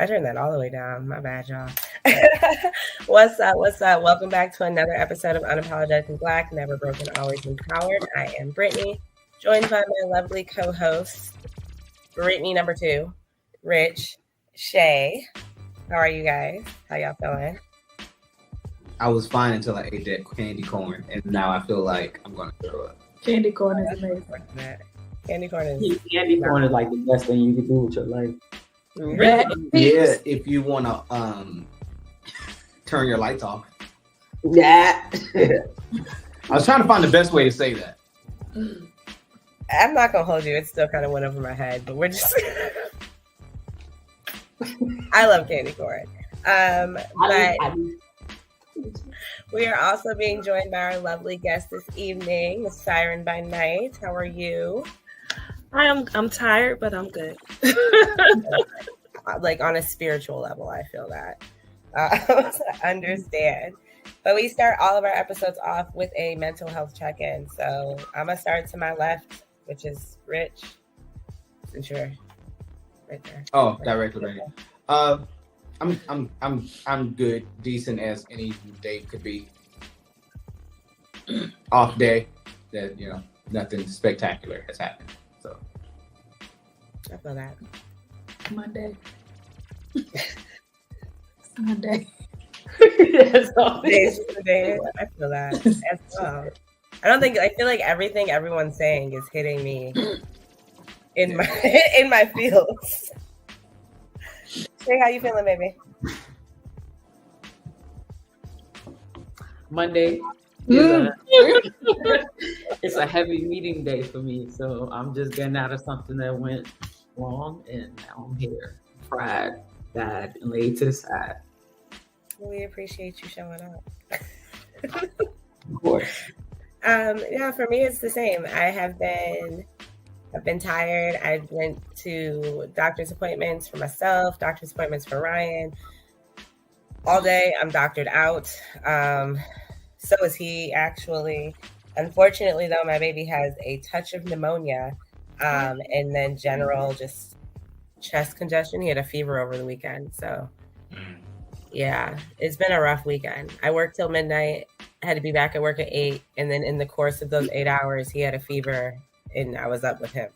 I turned that all the way down. My bad, y'all. What's up? What's up? Welcome back to another episode of Unapologetically Black, Never Broken, Always Empowered. I am Brittany, joined by my lovely co-host, Brittany number 2, Rich, Shay. How are you guys? How y'all feeling? I was fine until I ate that candy corn, and now I feel like I'm going to throw up. Candy corn is amazing. Candy corn is like the best thing you can do with your life. Really? Yeah, if you want to turn your lights off. Yeah. I was trying to find the best way to say that. I'm not going to hold you. It still kind of went over my head, but we're just... I love candy corn. But we are also being joined by our lovely guest this evening, Miss Siren by night. How are you? I'm tired, but I'm good. Like on a spiritual level, I feel that. I understand. But we start all of our episodes off with a mental health check-in. So I'm gonna start to my left, which is Rich. Since you're right there. Oh, directly right here. I'm good, decent as any day could be. Off day, that nothing spectacular has happened. So I feel that. Monday. Monday. Yes, all days today. I feel that as well. I feel like everything everyone's saying is hitting me in my feels. Say how you feeling, baby? Monday. It's a heavy meeting day for me, so I'm just getting out of something that went wrong, and now I'm here, fried, bad, and laid to the side. We appreciate you showing up. Of course. Yeah, for me it's the same. I've been tired. I went to doctor's appointments for myself, doctor's appointments for Ryan. All day I'm doctored out. So is he, actually. Unfortunately, though, my baby has a touch of pneumonia, and then general just chest congestion. He had a fever over the weekend. So, yeah, it's been a rough weekend. I worked till midnight, had to be back at work at 8. And then in the course of those 8 hours, he had a fever, and I was up with him.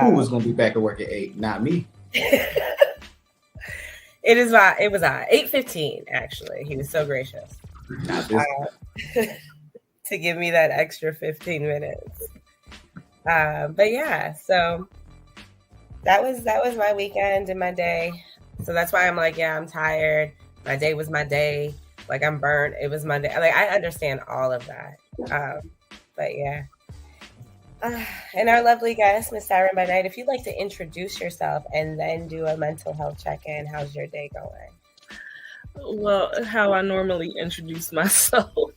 Who was going to be back at work at 8? Not me. It was 8:15, actually. He was so gracious. To give me that extra 15 minutes. But yeah, so that was my weekend and my day. So that's why I'm like, yeah, I'm tired. My day was my day. Like, I'm burnt. It was Monday. Like, I understand all of that. But yeah. And our lovely guest, Miss Siren by night, if you'd like to introduce yourself and then do a mental health check-in, how's your day going? Well, how I normally introduce myself.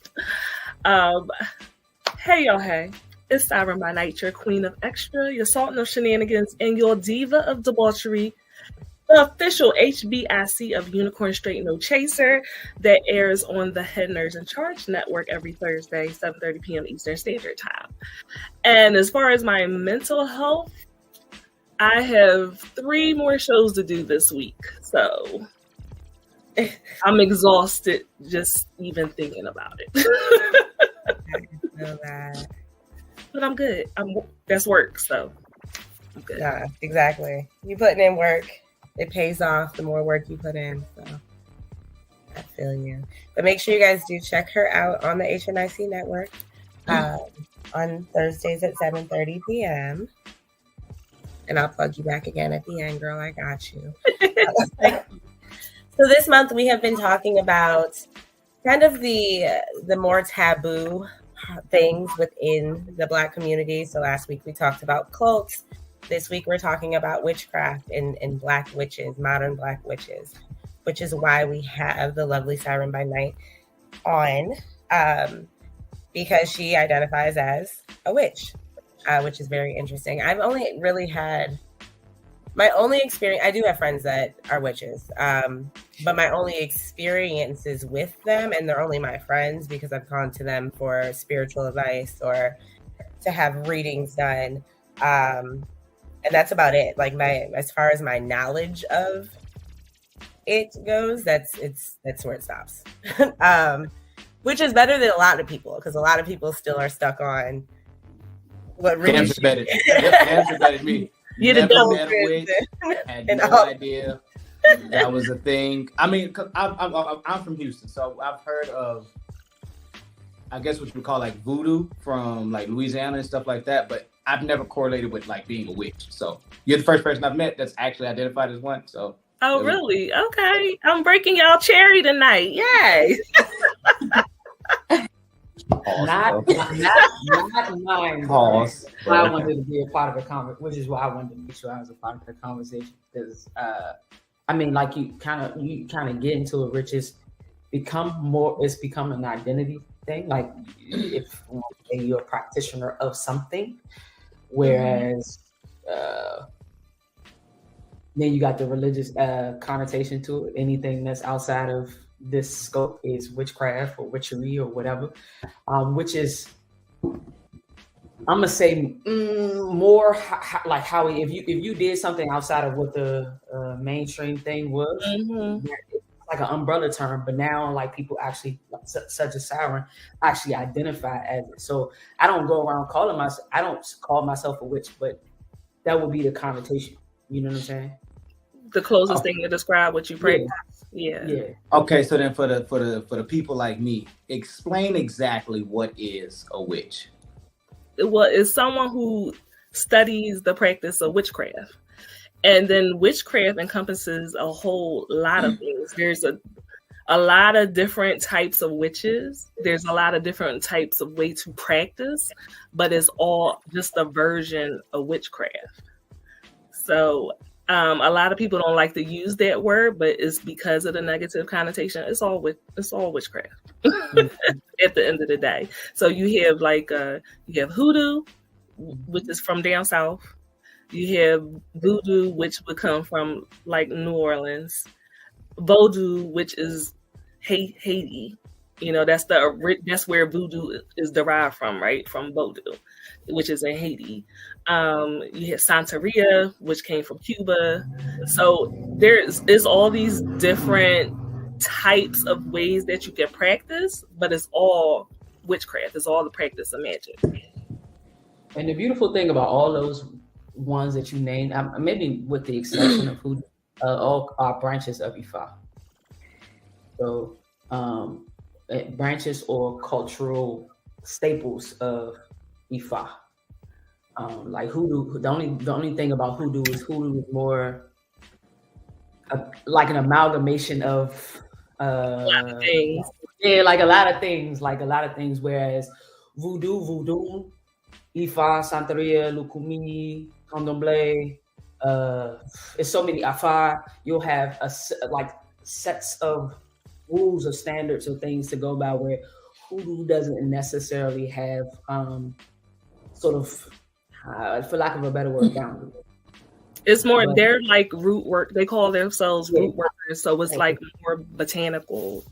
Hey, y'all, hey. It's Siren by night, your queen of extra, your sultan of shenanigans, and your diva of debauchery, the official HBIC of Unicorn Straight No Chaser that airs on the Head Nerds in Charge network every Thursday, 7:30 p.m. Eastern Standard Time. And as far as my mental health, I have 3 more shows to do this week. So I'm exhausted just even thinking about it. I feel that. But I'm good. That's work, so I'm good. Yeah, exactly. You putting in work, it pays off the more work you put in. So I feel you. But make sure you guys do check her out on the HNIC network on Thursdays at 7:30 p.m. And I'll plug you back again at the end, girl. I got you. So this month we have been talking about kind of the more taboo things within the Black community. So last week we talked about cults. This week we're talking about witchcraft and Black witches, modern Black witches, which is why we have the lovely Siren by night on, because she identifies as a witch, which is very interesting. I've only really had my only experience. I do have friends that are witches, but my only experiences with them, and they're only my friends because I've gone to them for spiritual advice or to have readings done. And that's about it. Like as far as my knowledge of it goes, that's where it stops. Which is better than a lot of people, because a lot of people still are stuck on what really Damn better. Damn better than me. You never met a witch, had no idea that was a thing. I mean, cause I'm from Houston, so I've heard of, I guess what you would call like voodoo from like Louisiana and stuff like that, but I've never correlated with like being a witch. So you're the first person I've met that's actually identified as one. So. Oh, really? Okay. I'm breaking y'all cherry tonight. Yay. Not mine. Pause. I wanted to be a part of the conversation, which is why I wanted to make sure I was a part of the conversation. Because I mean, like you kind of get into it, Rich. It's become an identity thing. Like if you're a practitioner of something, whereas then you got the religious connotation to it. Anything that's outside of this scope is witchcraft or witchery or whatever, which is, I'm gonna say more like how if you did something outside of what the mainstream thing was, it's like an umbrella term. But now, like people actually, such as Siren, actually identify as it. So I don't go around I don't call myself a witch, but that would be the connotation. You know what I'm saying? The closest thing to describe what you practice. Yeah. Okay, so then for the people like me, explain exactly what is a witch. Well, it's someone who studies the practice of witchcraft. And then witchcraft encompasses a whole lot of things. There's a lot of different types of witches. There's a lot of different types of way to practice, but it's all just a version of witchcraft. So a lot of people don't like to use that word, but it's because of the negative connotation. It's all witchcraft at the end of the day. So you have you have hoodoo, which is from down south. You have voodoo, which would come from like New Orleans. Vodou, which is Haiti. You know, that's where voodoo is derived from, right? From Vodou, which is in Haiti. You have Santeria, which came from Cuba. So there's all these different types of ways that you can practice, but it's all witchcraft. It's all the practice of magic. And the beautiful thing about all those ones that you named, maybe with the exception of hoodoo, all are branches of Ifa. So branches or cultural staples of Ifa. Like hoodoo, the only thing about hoodoo is more like an amalgamation of a lot of things. Yeah, like a lot of things. Whereas voodoo, Ifa, Santeria, Lukumi, Candomblé, it's so many Afar. You'll have like sets of rules or standards of things to go by, where hoodoo doesn't necessarily have sort of, for lack of a better word, boundaries. It's more, they're like root work. They call themselves root workers. So it's like more botanical,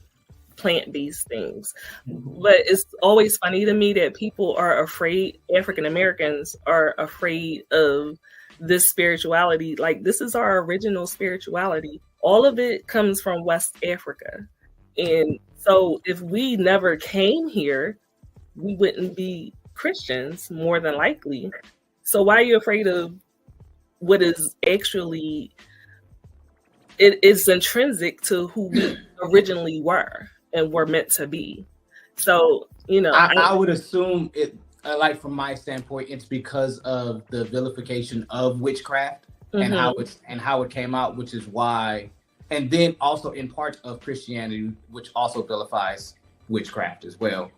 plant-based things. But it's always funny to me that people are afraid, African Americans are afraid of this spirituality. Like, this is our original spirituality. All of it comes from West Africa. And so if we never came here, we wouldn't be Christians, more than likely. So why are you afraid of what is actually, it is intrinsic to who we originally were and were meant to be? So, you know, I would assume it, like from my standpoint, it's because of the vilification of witchcraft and how it came out, which is why, and then also in part of Christianity, which also vilifies witchcraft as well.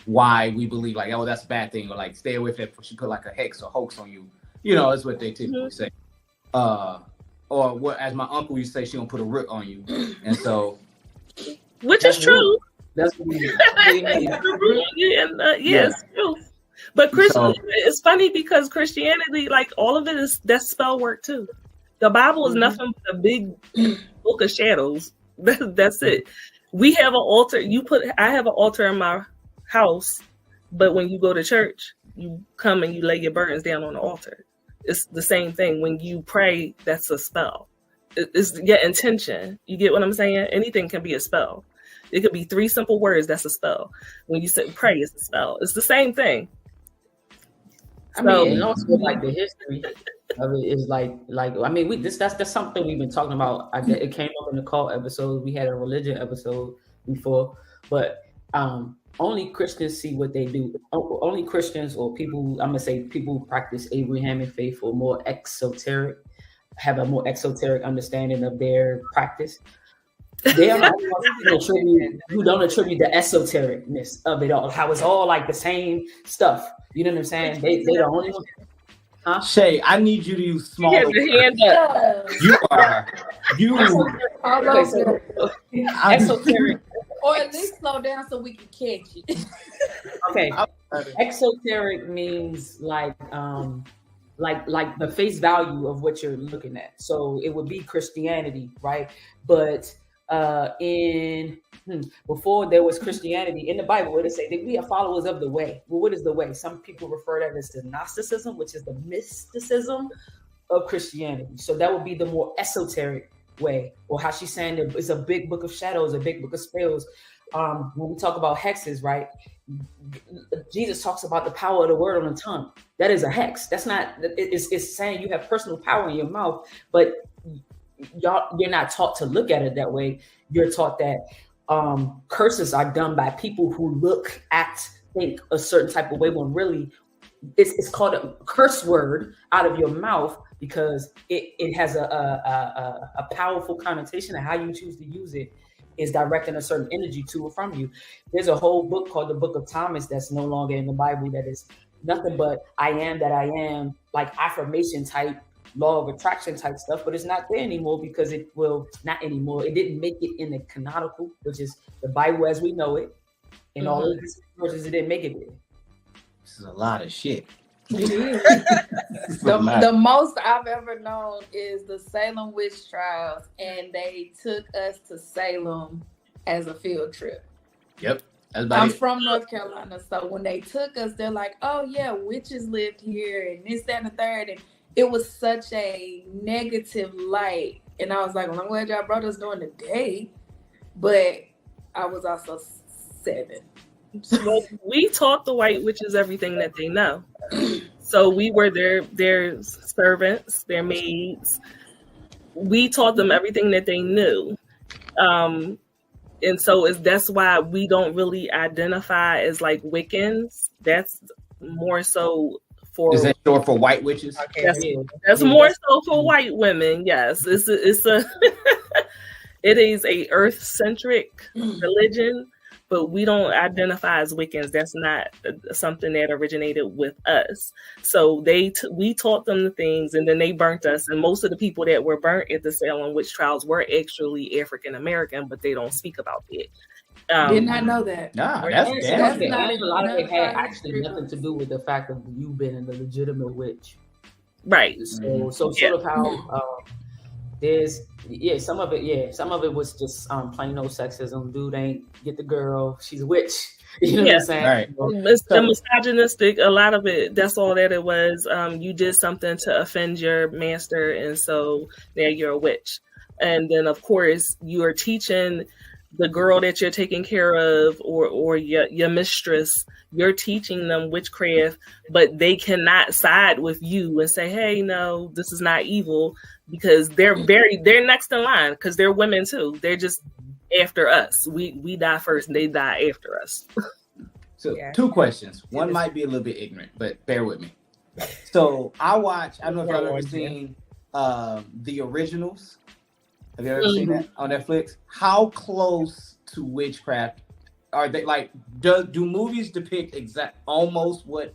Why we believe like, oh, that's a bad thing, or like stay away from it, she put like a hex or hoax on you. You know, that's what they typically say. Or what, as my uncle used to say, she gonna put a root on you. And so, which is true. That's what it's true. But it's funny because Christianity, like all of it that's spell work too. The Bible is nothing but a big book of shadows. That's it. We have an altar. I have an altar in my house, but when you go to church, you come and you lay your burdens down on the altar. It's the same thing. When you pray, that's a spell. It's your intention. You get what I'm saying? Anything can be a spell. It could be 3 simple words. That's a spell. When you say pray, it's a spell. It's the same thing. I mean, and also like the history of it is like I mean, that's something we've been talking about. It came up in the cult episode. We had a religion episode before, but only Christians see what they do. Only Christians or people, I'm gonna say people who practice Abrahamic faith or more exoteric, have a more exoteric understanding of their practice. They are who don't attribute the esotericness of it all, how it's all like the same stuff. You know what I'm saying? They the only one. Huh? Shay, I need you to use smaller words. Hand up. You Exoteric. Or at least slow down so we can catch it. Okay. Exoteric means like the face value of what you're looking at. So it would be Christianity, right? But before there was Christianity in the Bible, what it say? That we are followers of the way. Well, what is the way? Some people refer that as the Gnosticism, which is the mysticism of Christianity. So that would be the more esoteric way, or how she's saying that it's a big book of shadows, a big book of spells. When we talk about hexes, right? Jesus talks about the power of the word on the tongue. That is a hex. That's not. It's saying you have personal power in your mouth, but you're not taught to look at it that way. You're taught that curses are done by people who look, act, think a certain type of way, when really it's called a curse word out of your mouth because it has a powerful connotation, and how you choose to use it is directing a certain energy to or from you. There's a whole book called the Book of Thomas that's no longer in the Bible, that is nothing but I am that I am, like affirmation type, law of attraction type stuff, but it's not there anymore because it didn't make it in the canonical, which is the Bible as we know it, and all of these verses, it didn't make it there. This is a lot of shit. The most I've ever known is the Salem witch trials, and they took us to Salem as a field trip. Yep. I'm from North Carolina, so when they took us, they're like, oh yeah, witches lived here and this, that, and the third, and it was such a negative light. And I was like, well, I'm glad y'all brought us during the day, but I was also 7. Well, we taught the white witches everything that they know. So we were their servants, their maids. We taught them everything that they knew. And so that's why we don't really identify as like Wiccans. That's more so for. Is that short for white witches? That's more so for white women. Yes, it is a earth-centric religion, but we don't identify as Wiccans. That's not something that originated with us. So we taught them the things, and then they burnt us. And most of the people that were burnt at the Salem witch trials were actually African American, but they don't speak about it. Did not know that. Nah, that's not a lot of it had actually nothing to do with the fact of you being a legitimate witch, right? So sort of how there's some of it was just plain old sexism. Dude ain't get the girl, she's a witch. You know what I'm saying? Right. It's the misogynistic. A lot of it. That's all that it was. You did something to offend your master, and so now you're a witch. And then of course you are teaching the girl that you're taking care of, or your mistress, you're teaching them witchcraft, but they cannot side with you and say, hey, no, this is not evil, because they're next in line, because they're women too. They're just after us. We die first and they die after us. So 2 questions. One might be a little bit ignorant, but bear with me. So I don't know if y'all ever seen The Originals. Have you ever seen that on Netflix? How close to witchcraft are they? Like, do movies depict almost what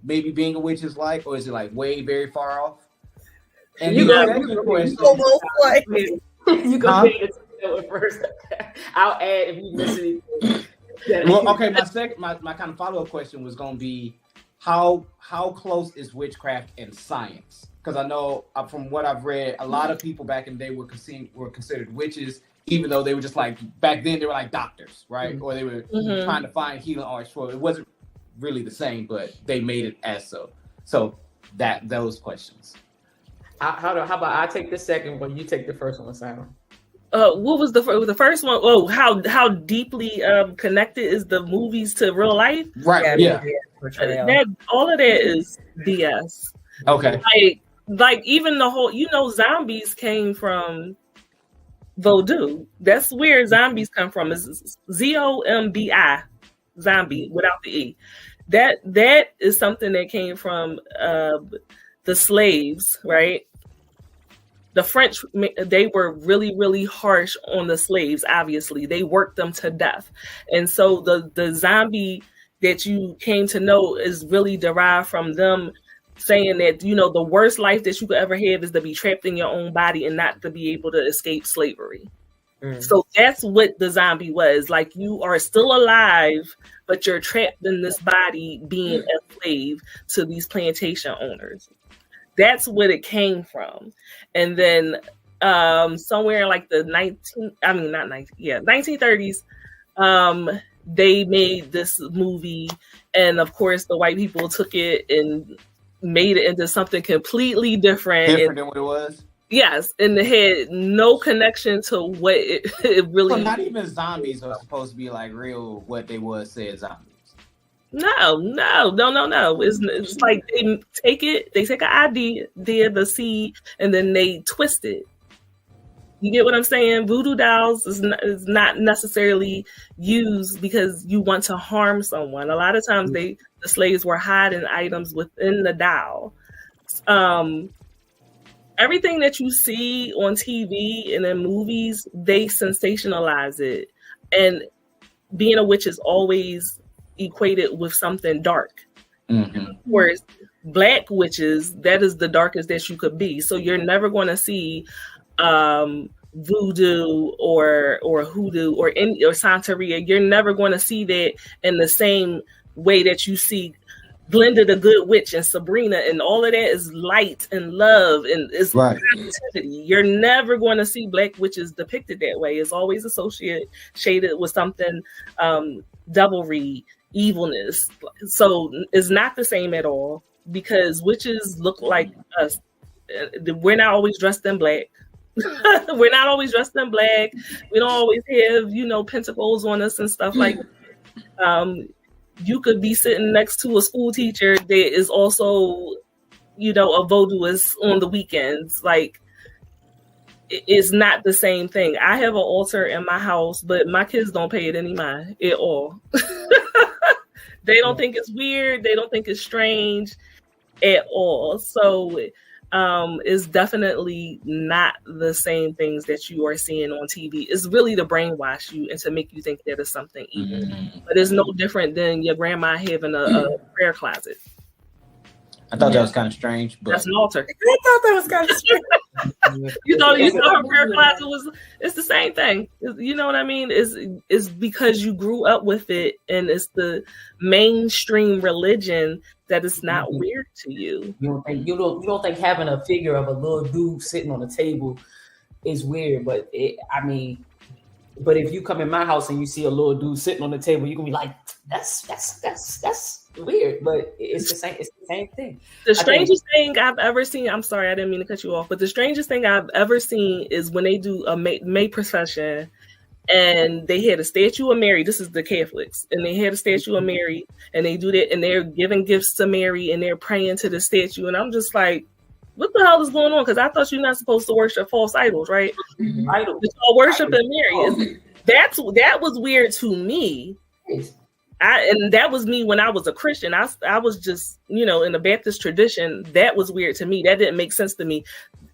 maybe being a witch is like, or is it like way very far off? And you go first. I'll add if you listen. Well, okay. My kind of follow-up question was going to be how close is witchcraft and science? Because I know from what I've read, a lot of people back in the day were considered witches, even though they were just like, back then they were like doctors, right? Or they were trying to find healing arts for it. It wasn't really the same, but they made it as so. So those questions. How about I take the second one, you take the first one, Siren? What was the first one? Oh, how deeply connected is the movies to real life? Right. Yeah. That all of that is BS. Okay. Like even the whole, zombies came from voodoo. That's where zombies come from. Is ZOMBI, zombie without the E. That is something that came from the slaves, right? The French, they were really, really harsh on the slaves. Obviously, they worked them to death, and so the zombie that you came to know is really derived from them saying that the worst life that you could ever have is to be trapped in your own body and not to be able to escape slavery. So that's what the zombie was. Like, you are still alive, but you're trapped in this body being a slave to these plantation owners. That's what it came from. And then somewhere in like the 1930s, they made this movie, and of course the white people took it and made it into something completely different than what it was. Yes, and it had no connection to what it really. So not even zombies are supposed to be like real. What they said zombies. No. It's like they take an idea, the seed, and then they twist it. You get what I'm saying? Voodoo dolls is not necessarily used because you want to harm someone. A lot of times the slaves were hiding items within the doll. Everything that you see on TV and in movies, they sensationalize it. And being a witch is always equated with something dark. Of course, black witches, that is the darkest that you could be. So you're never going to see voodoo or hoodoo or Santeria. You're never going to see that in the same way that you see Glinda the Good Witch and Sabrina, and all of that is light and love and it's positivity. You're never going to see black witches depicted that way. It's always associated with something devilry, evilness. So it's not the same at all, because witches look like us. We're not always dressed in black. We're not always dressed in black. We don't always have, pentacles on us and stuff like that. You could be sitting next to a school teacher that is also, a voodooist on the weekends. Like, it's not the same thing. I have an altar in my house, but my kids don't pay it any mind at all. They don't think it's weird. They don't think it's strange at all. So it's definitely not the same things that you are seeing on TV. It's really to brainwash you and to make you think that it's something evil. But it's no different than your grandma having a prayer closet. I thought that was kind of strange, but that's an altar. I thought that was kind of strange. You thought her prayer closet it's the same thing. You know what I mean? It's because you grew up with it and it's the mainstream religion that it's not weird to you. You don't think having a figure of a little dude sitting on a table is weird, but but if you come in my house and you see a little dude sitting on the table, you can be like, that's weird, but it's the same thing. The strangest thing I've ever seen, I'm sorry, I didn't mean to cut you off, but the strangest thing I've ever seen is when they do a May procession and they had a statue of Mary. This is the Catholics, and they had a statue of Mary, and they do that, and they're giving gifts to Mary, and they're praying to the statue, and I'm just like, what the hell is going on? Because I thought you're not supposed to worship false idols, right? Idols. It's all worshiping Mary. That was weird to me. And that was me when I was a Christian. I was just, in the Baptist tradition. That was weird to me. That didn't make sense to me.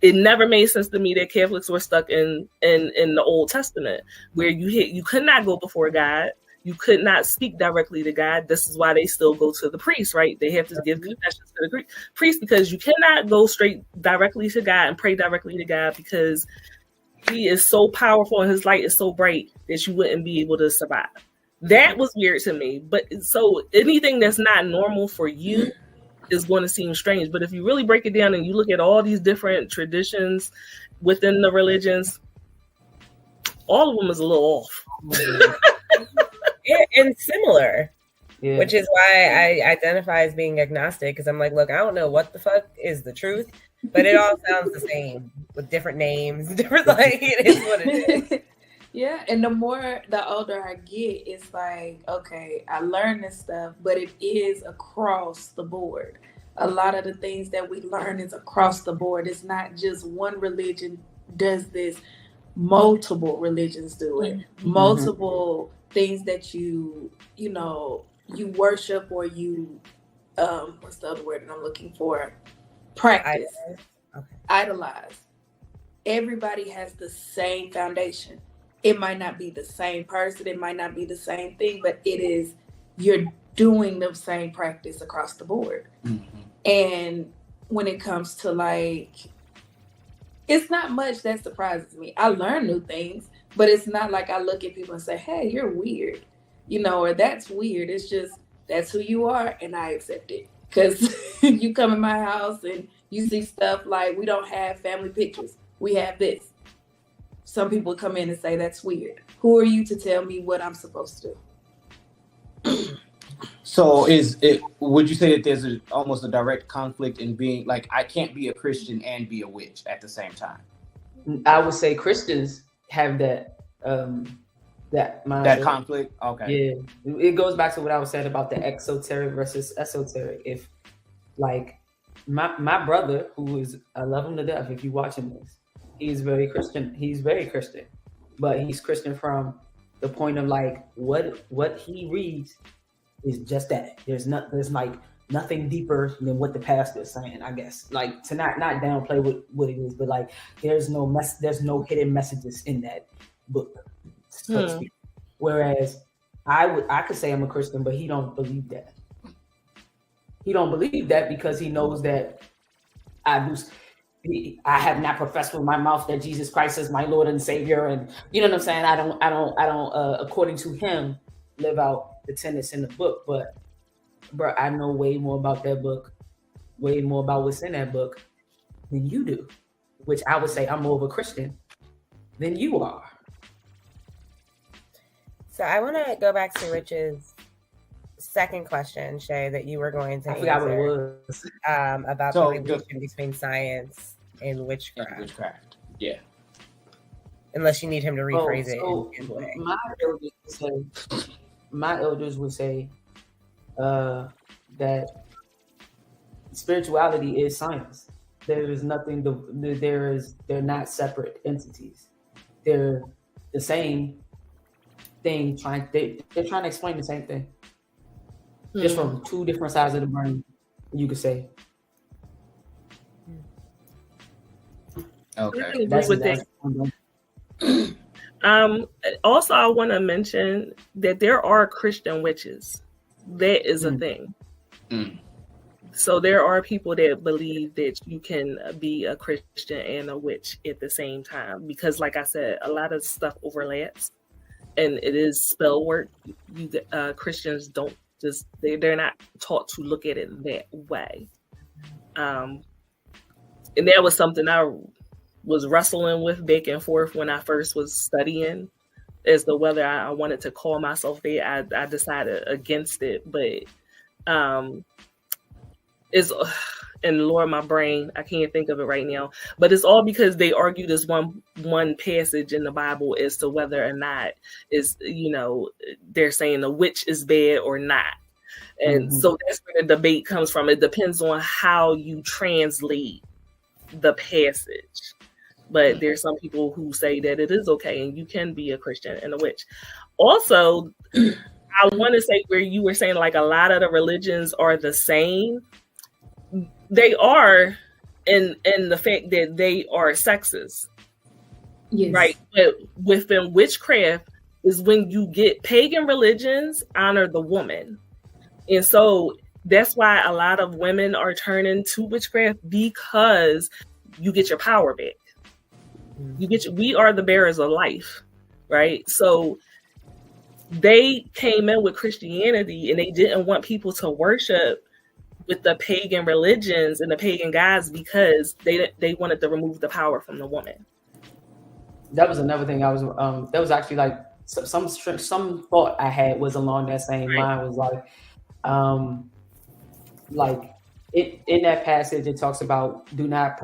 It never made sense to me that Catholics were stuck in the Old Testament, where you could not go before God. You could not speak directly to God. This is why they still go to the priest, right? They have to give confessions to the priest, because you cannot go straight directly to God and pray directly to God, because he is so powerful and his light is so bright that you wouldn't be able to survive. That was weird to me. But so anything that's not normal for you is going to seem strange. But if you really break it down and you look at all these different traditions within the religions, all of them is a little off. And similar, which is why I identify as being agnostic, because I'm like, look, I don't know what the fuck is the truth. But it all sounds the same with different names, different like it is what it is. Yeah, and the older I get, it's like, okay, I learned this stuff, but it is across the board. A lot of the things that we learn is across the board. It's not just one religion does this. Multiple religions do it. Multiple things that you worship or you what's the other word that I'm looking for? Practice. Idolize. Everybody has the same foundation. It might not be the same person, it might not be the same thing, but you're doing the same practice across the board. And when it comes to like, it's not much that surprises me. I learn new things, but it's not like I look at people and say, hey, you're weird, or that's weird. It's just, that's who you are, and I accept it. Because you come in my house and you see stuff like, we don't have family pictures. We have this. Some people come in and say, that's weird. Who are you to tell me what I'm supposed to do? So would you say that there's almost a direct conflict in being like, I can't be a Christian and be a witch at the same time? I would say Christians have that mindset. That conflict? Okay. Yeah. It goes back to what I was saying about the exoteric versus esoteric. If like my brother, I love him to death, if you watching this, he's very Christian. He's very Christian. But he's Christian from the point of like what he reads is just that. There's like nothing deeper than what the pastor is saying, I guess. Like to not downplay what it is, but like there's no hidden messages in that book, so to speak. Whereas I could say I'm a Christian, but he don't believe that. He don't believe that because he knows that I have not professed with my mouth that Jesus Christ is my Lord and Savior, and you know what I'm saying. I don't according to him live out the tenets in the book, but bro, I know way more about that book, way more about what's in that book than you do, which I would say I'm more of a Christian than you are. So I want to go back to Rich's second question, Shay, that you were going to answer. I forgot what it was. About the relation between science and witchcraft. Yeah. Unless you need him to rephrase it in a way. My elders would say that spirituality is science. There is nothing. They're not separate entities. They're the same thing. They're trying to explain the same thing, just from two different sides of the brain. You could say. Okay. Also, I want to mention that there are Christian witches. That is a thing. So there are people that believe that you can be a Christian and a witch at the same time, because like I said, a lot of stuff overlaps and it is spell work. Christians don't just, they're not taught to look at it that way. And that was something I was wrestling with back and forth when I first was studying as to whether I wanted to call myself that. I decided against it, but it's, and Lord, my brain, I can't think of it right now, but it's all because they argue this one passage in the Bible as to whether or not is, they're saying the witch is bad or not. And so that's where the debate comes from. It depends on how you translate the passage. But there's some people who say that it is okay and you can be a Christian and a witch. Also, I want to say where you were saying like a lot of the religions are the same. They are in the fact that they are sexist. Yes. Right. But within witchcraft is when you get pagan religions honor the woman. And so that's why a lot of women are turning to witchcraft, because you get your power back. We are the bearers of life, right? So they came in with Christianity and they didn't want people to worship with the pagan religions and the pagan gods because they wanted to remove the power from the woman. That was another thing I was that was actually like some thought I had was along that same line, was like in that passage, it talks about do not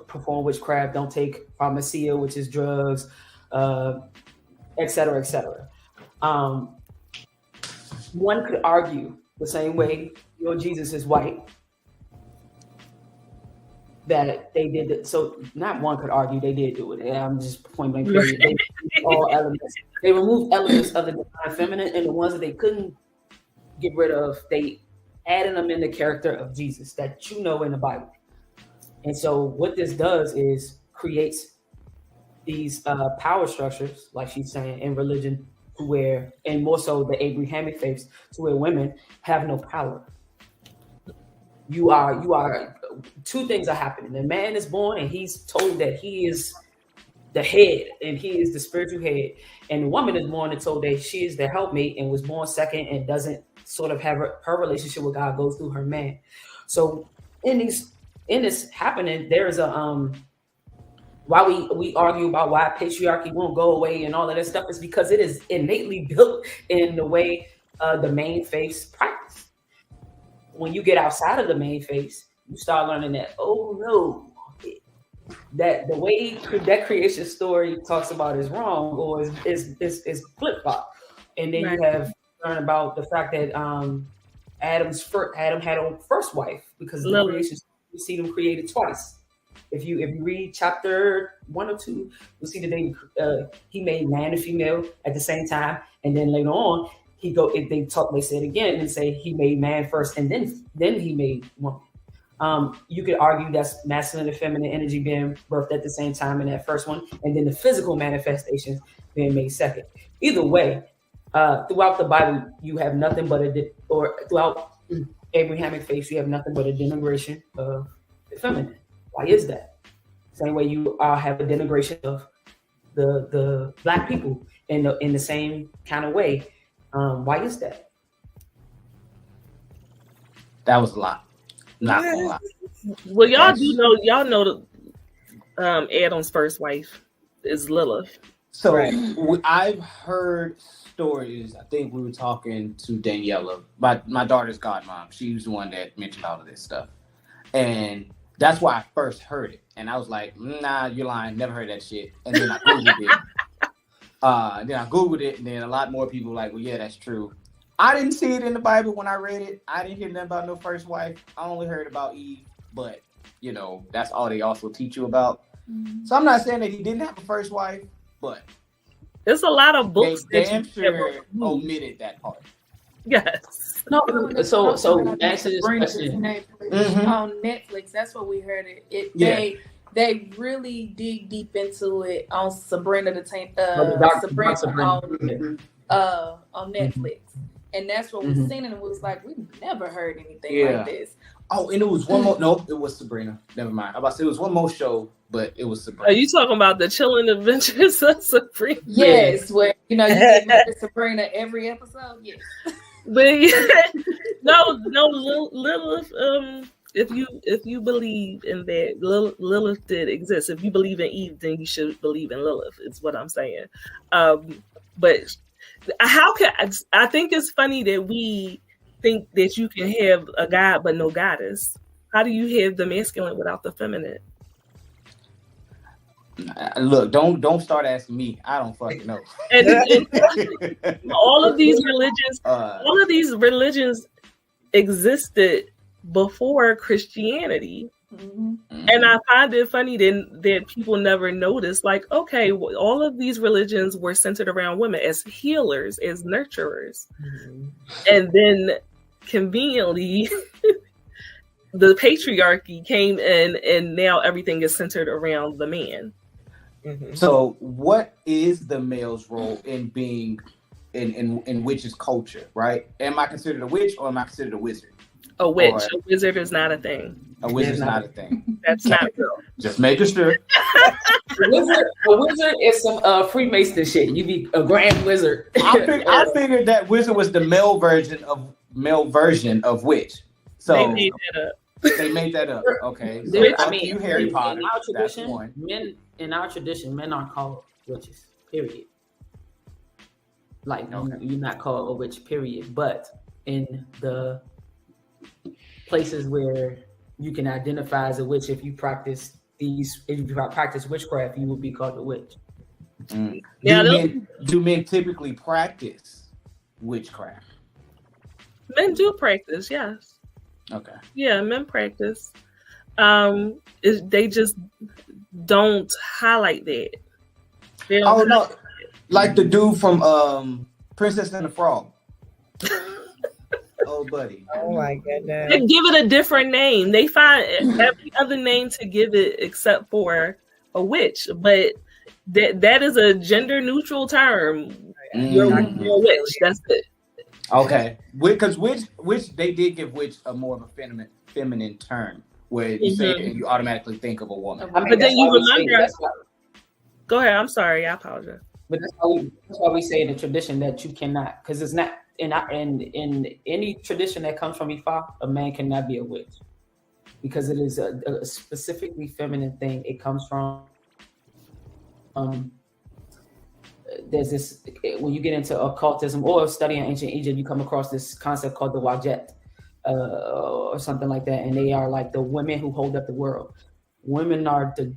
perform witchcraft, don't take pharmacia, which is drugs, et cetera, et cetera. One could argue the same way your Jesus is white, that they did it. So not one could argue, they did do it. I'm just point blank period. They all elements. They removed elements of the divine feminine, and the ones that they couldn't get rid of, they added them in the character of Jesus that in the Bible. And so what this does is creates these power structures, like she's saying, in religion, where, and more so the Abrahamic faiths, to where women have no power. You are two things are happening. The man is born and he's told that he is the head and he is the spiritual head. And the woman is born and told that she is the helpmate and was born second and doesn't sort of have her relationship with God goes through her man. So in this happening, there's a why we argue about why patriarchy won't go away and all of that stuff is because it is innately built in the way the main faiths practice. When you get outside of the main faiths, you start learning that, oh no, that the way that creation story talks about is wrong or is flip-flop. And then you have learned about the fact that Adam had a first wife because of the creation. You see them created twice. If you read chapter 1 or 2, you'll see that he made man and female at the same time, and then later on they say it again and say he made man first and then he made woman. You could argue that's masculine and feminine energy being birthed at the same time in that first one, and then the physical manifestations being made second. Either way, throughout the Bible, you have nothing but throughout Abrahamic faith, you have nothing but a denigration of the feminine. Why is that? Same way you have a denigration of the Black people in the same kind of way. Why is that? That was a lot. Not a lot. Well, y'all know that Adam's first wife is Lilith. So I've heard stories. I think we were talking to Daniela, my daughter's godmom. She was the one that mentioned all of this stuff. And that's why I first heard it. And I was like, nah, you're lying. Never heard that shit. And then I Googled it. And then a lot more people were like, well, yeah, that's true. I didn't see it in the Bible when I read it. I didn't hear nothing about no first wife. I only heard about Eve. But, that's all they also teach you about. Mm-hmm. So I'm not saying that he didn't have a first wife, but there's a lot of books they damn sure omitted that part. Yes. No, so answer this question. On Netflix, that's what we heard it. They really dig deep into it on Sabrina on Netflix. And that's what we've seen, and it was like, we've never heard anything like this. Oh, and it was one more. Nope, it was Sabrina. Never mind. I was about to say it was one more show, but it was Sabrina. Are you talking about the Chilling Adventures of Sabrina? Yes, where you get Sabrina every episode. Yes, but no, Lilith. If you believe in that, Lilith did exist. If you believe in Eve, then you should believe in Lilith. Is what I'm saying. But I think it's funny that we think that you can have a god but no goddess. How do you have the masculine without the feminine? Look, don't start asking me. I don't fucking know. And all of these religions existed before Christianity. Mm-hmm. And I find it funny that people never notice, like, okay, all of these religions were centered around women as healers, as nurturers. Mm-hmm. And then conveniently, the patriarchy came in, and now everything is centered around the man. Mm-hmm. So what is the male's role in being in witch's culture, right? Am I considered a witch or am I considered a wizard? A witch. A wizard is not a thing. A wizard is not a thing. That's not real. Just making sure. A wizard is some Freemason shit. You be a grand wizard. I figured that wizard was the male version of witch. So they made that up. They made that up. Okay. So I mean, you Harry Potter. In our tradition, men aren't called witches. Period. Like, you're not called a witch. Period. But in the places where you can identify as a witch. If you practice witchcraft, you will be called a witch. Yeah, do men typically practice witchcraft? Men do practice, yes. Okay. Yeah, men practice. They just don't highlight that. Oh no, like the dude from Princess and the Frog. Oh, buddy. Oh my goodness. They give it a different name. They find every other name to give it except for a witch, but that is a gender neutral term. You're a witch. That's it. Okay, because witch they did give witch a more of a feminine term where you say it and you automatically think of a woman. But then you remember. Go ahead. I'm sorry. I apologize. But that's why we say in the tradition that you cannot, because it's not in any tradition that comes from Ifa, a man cannot be a witch, because it is a specifically feminine thing. It comes from there's this, when you get into occultism or studying ancient Egypt, you come across this concept called the Wajet or something like that, and they are like the women who hold up the world. Women are the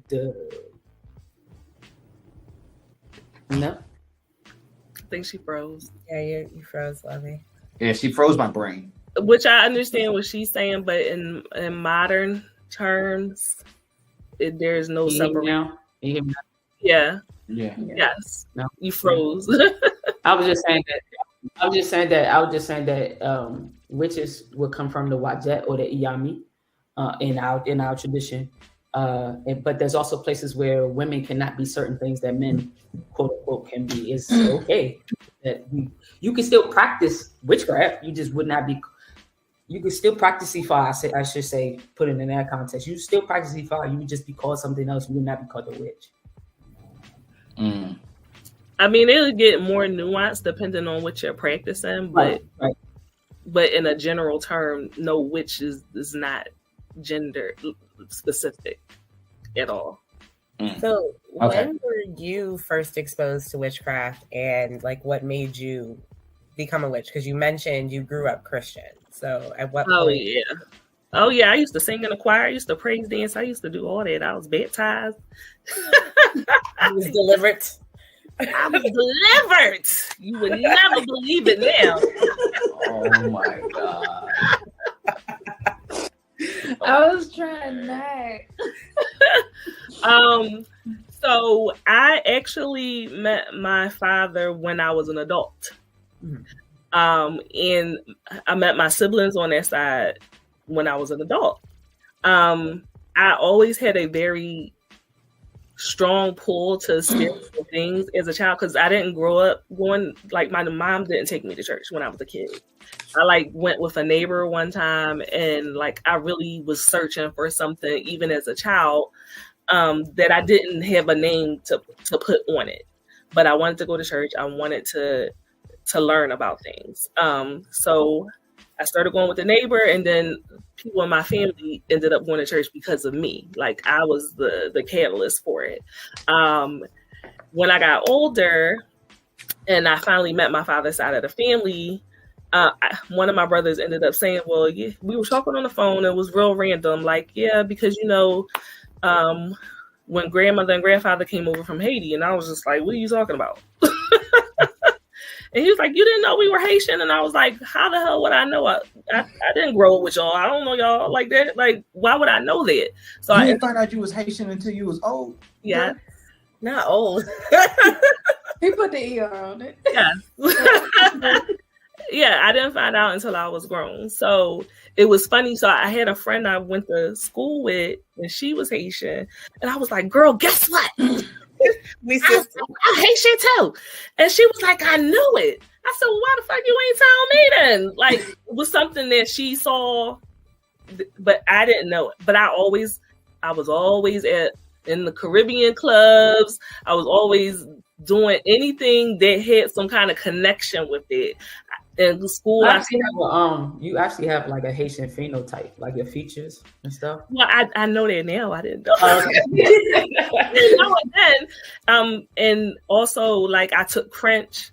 no. I think she froze. Yeah, you froze, Lovey. Yeah, she froze my brain. Which I understand what she's saying, but in modern terms, there's no separation. Yeah. Yeah. Yes. No. You froze. I was just saying that witches would come from the Wajet or the Iyami in our tradition. But there's also places where women cannot be certain things that men, quote unquote, can be. It's okay that you can still practice witchcraft. You just would not be. You can still practice Ifa. I should say, put it in that context. You still practice Ifa. You would just be called something else. You would not be called a witch. I mean, it'll get more nuanced depending on what you're practicing, but but in a general term, no witch is not gender specific at all. So when were you first exposed to witchcraft, and like what made you become a witch? Because you mentioned you grew up Christian. So at what point? Oh yeah, I used to sing in the choir. I used to praise dance. I used to do all that. I was baptized. I was delivered. I was delivered. You would never believe it now. Oh my God. I was trying not. So I actually met my father when I was an adult. And I met my siblings on that side when I was an adult. I always had a very strong pull to spiritual things as a child, because I didn't grow up going, like, my mom didn't take me to church when I was a kid. I like went with a neighbor one time, and like I really was searching for something even as a child that I didn't have a name to put on it, but I wanted to go to church. I wanted to learn about things. So I started going with the neighbor, and then people in my family ended up going to church because of me. Like I was the catalyst for it. When I got older and I finally met my father's side of the family, one of my brothers ended up saying, well, yeah, we were talking on the phone. It was real random. Like, yeah, because, you know, when grandmother and grandfather came over from Haiti, and I was just like, what are you talking about? And he was like, you didn't know we were Haitian? And I was like, how the hell would I know? I didn't grow up with y'all. I don't know y'all like that. Like, why would I know that? So you didn't find out you was Haitian until you was old? Yeah. Not old. He put the ER on it. Yeah. Yeah, I didn't find out until I was grown. So it was funny. So I had a friend I went to school with, and she was Haitian. And I was like, girl, guess what? I'm Haitian too. And she was like, I knew it. I said, well, why the fuck you ain't tell me then? Like, it was something that she saw, but I didn't know it. But I was always in the Caribbean clubs. I was always doing anything that had some kind of connection with it. In school, you actually have like a Haitian phenotype, like your features and stuff. Well, I know that now. I didn't know. Okay. I didn't know it then. And also, like, I took French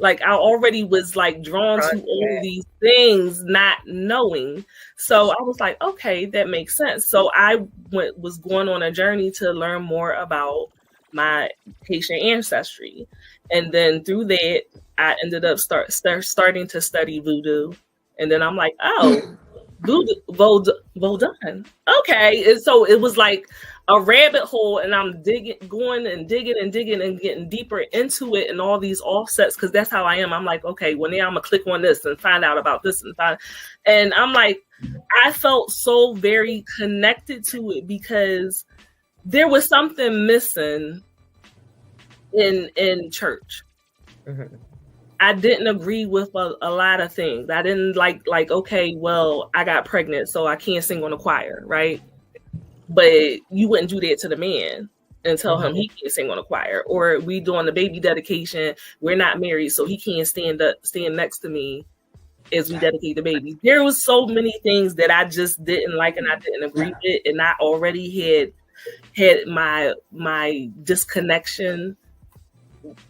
Like I already was like drawn to all these things, not knowing. So I was like, okay, that makes sense. So I was going on a journey to learn more about my Haitian ancestry, and then through that, I ended up starting to study voodoo, and then I'm like, oh, voodoo, Vodun. Okay, and so it was like a rabbit hole, and I'm digging and getting deeper into it and all these offsets, because that's how I am. I'm like, okay, well now I'm gonna click on this and find out about this and I'm like, I felt so very connected to it because there was something missing in church. Mm-hmm. I didn't agree with a lot of things. I didn't like, okay, well, I got pregnant, so I can't sing on the choir, right? But you wouldn't do that to the man and tell him he can't sing on the choir. Or we doing the baby dedication, we're not married, so he can't stand next to me as we dedicate the baby. There was so many things that I just didn't like and I didn't agree with, and I already had my disconnection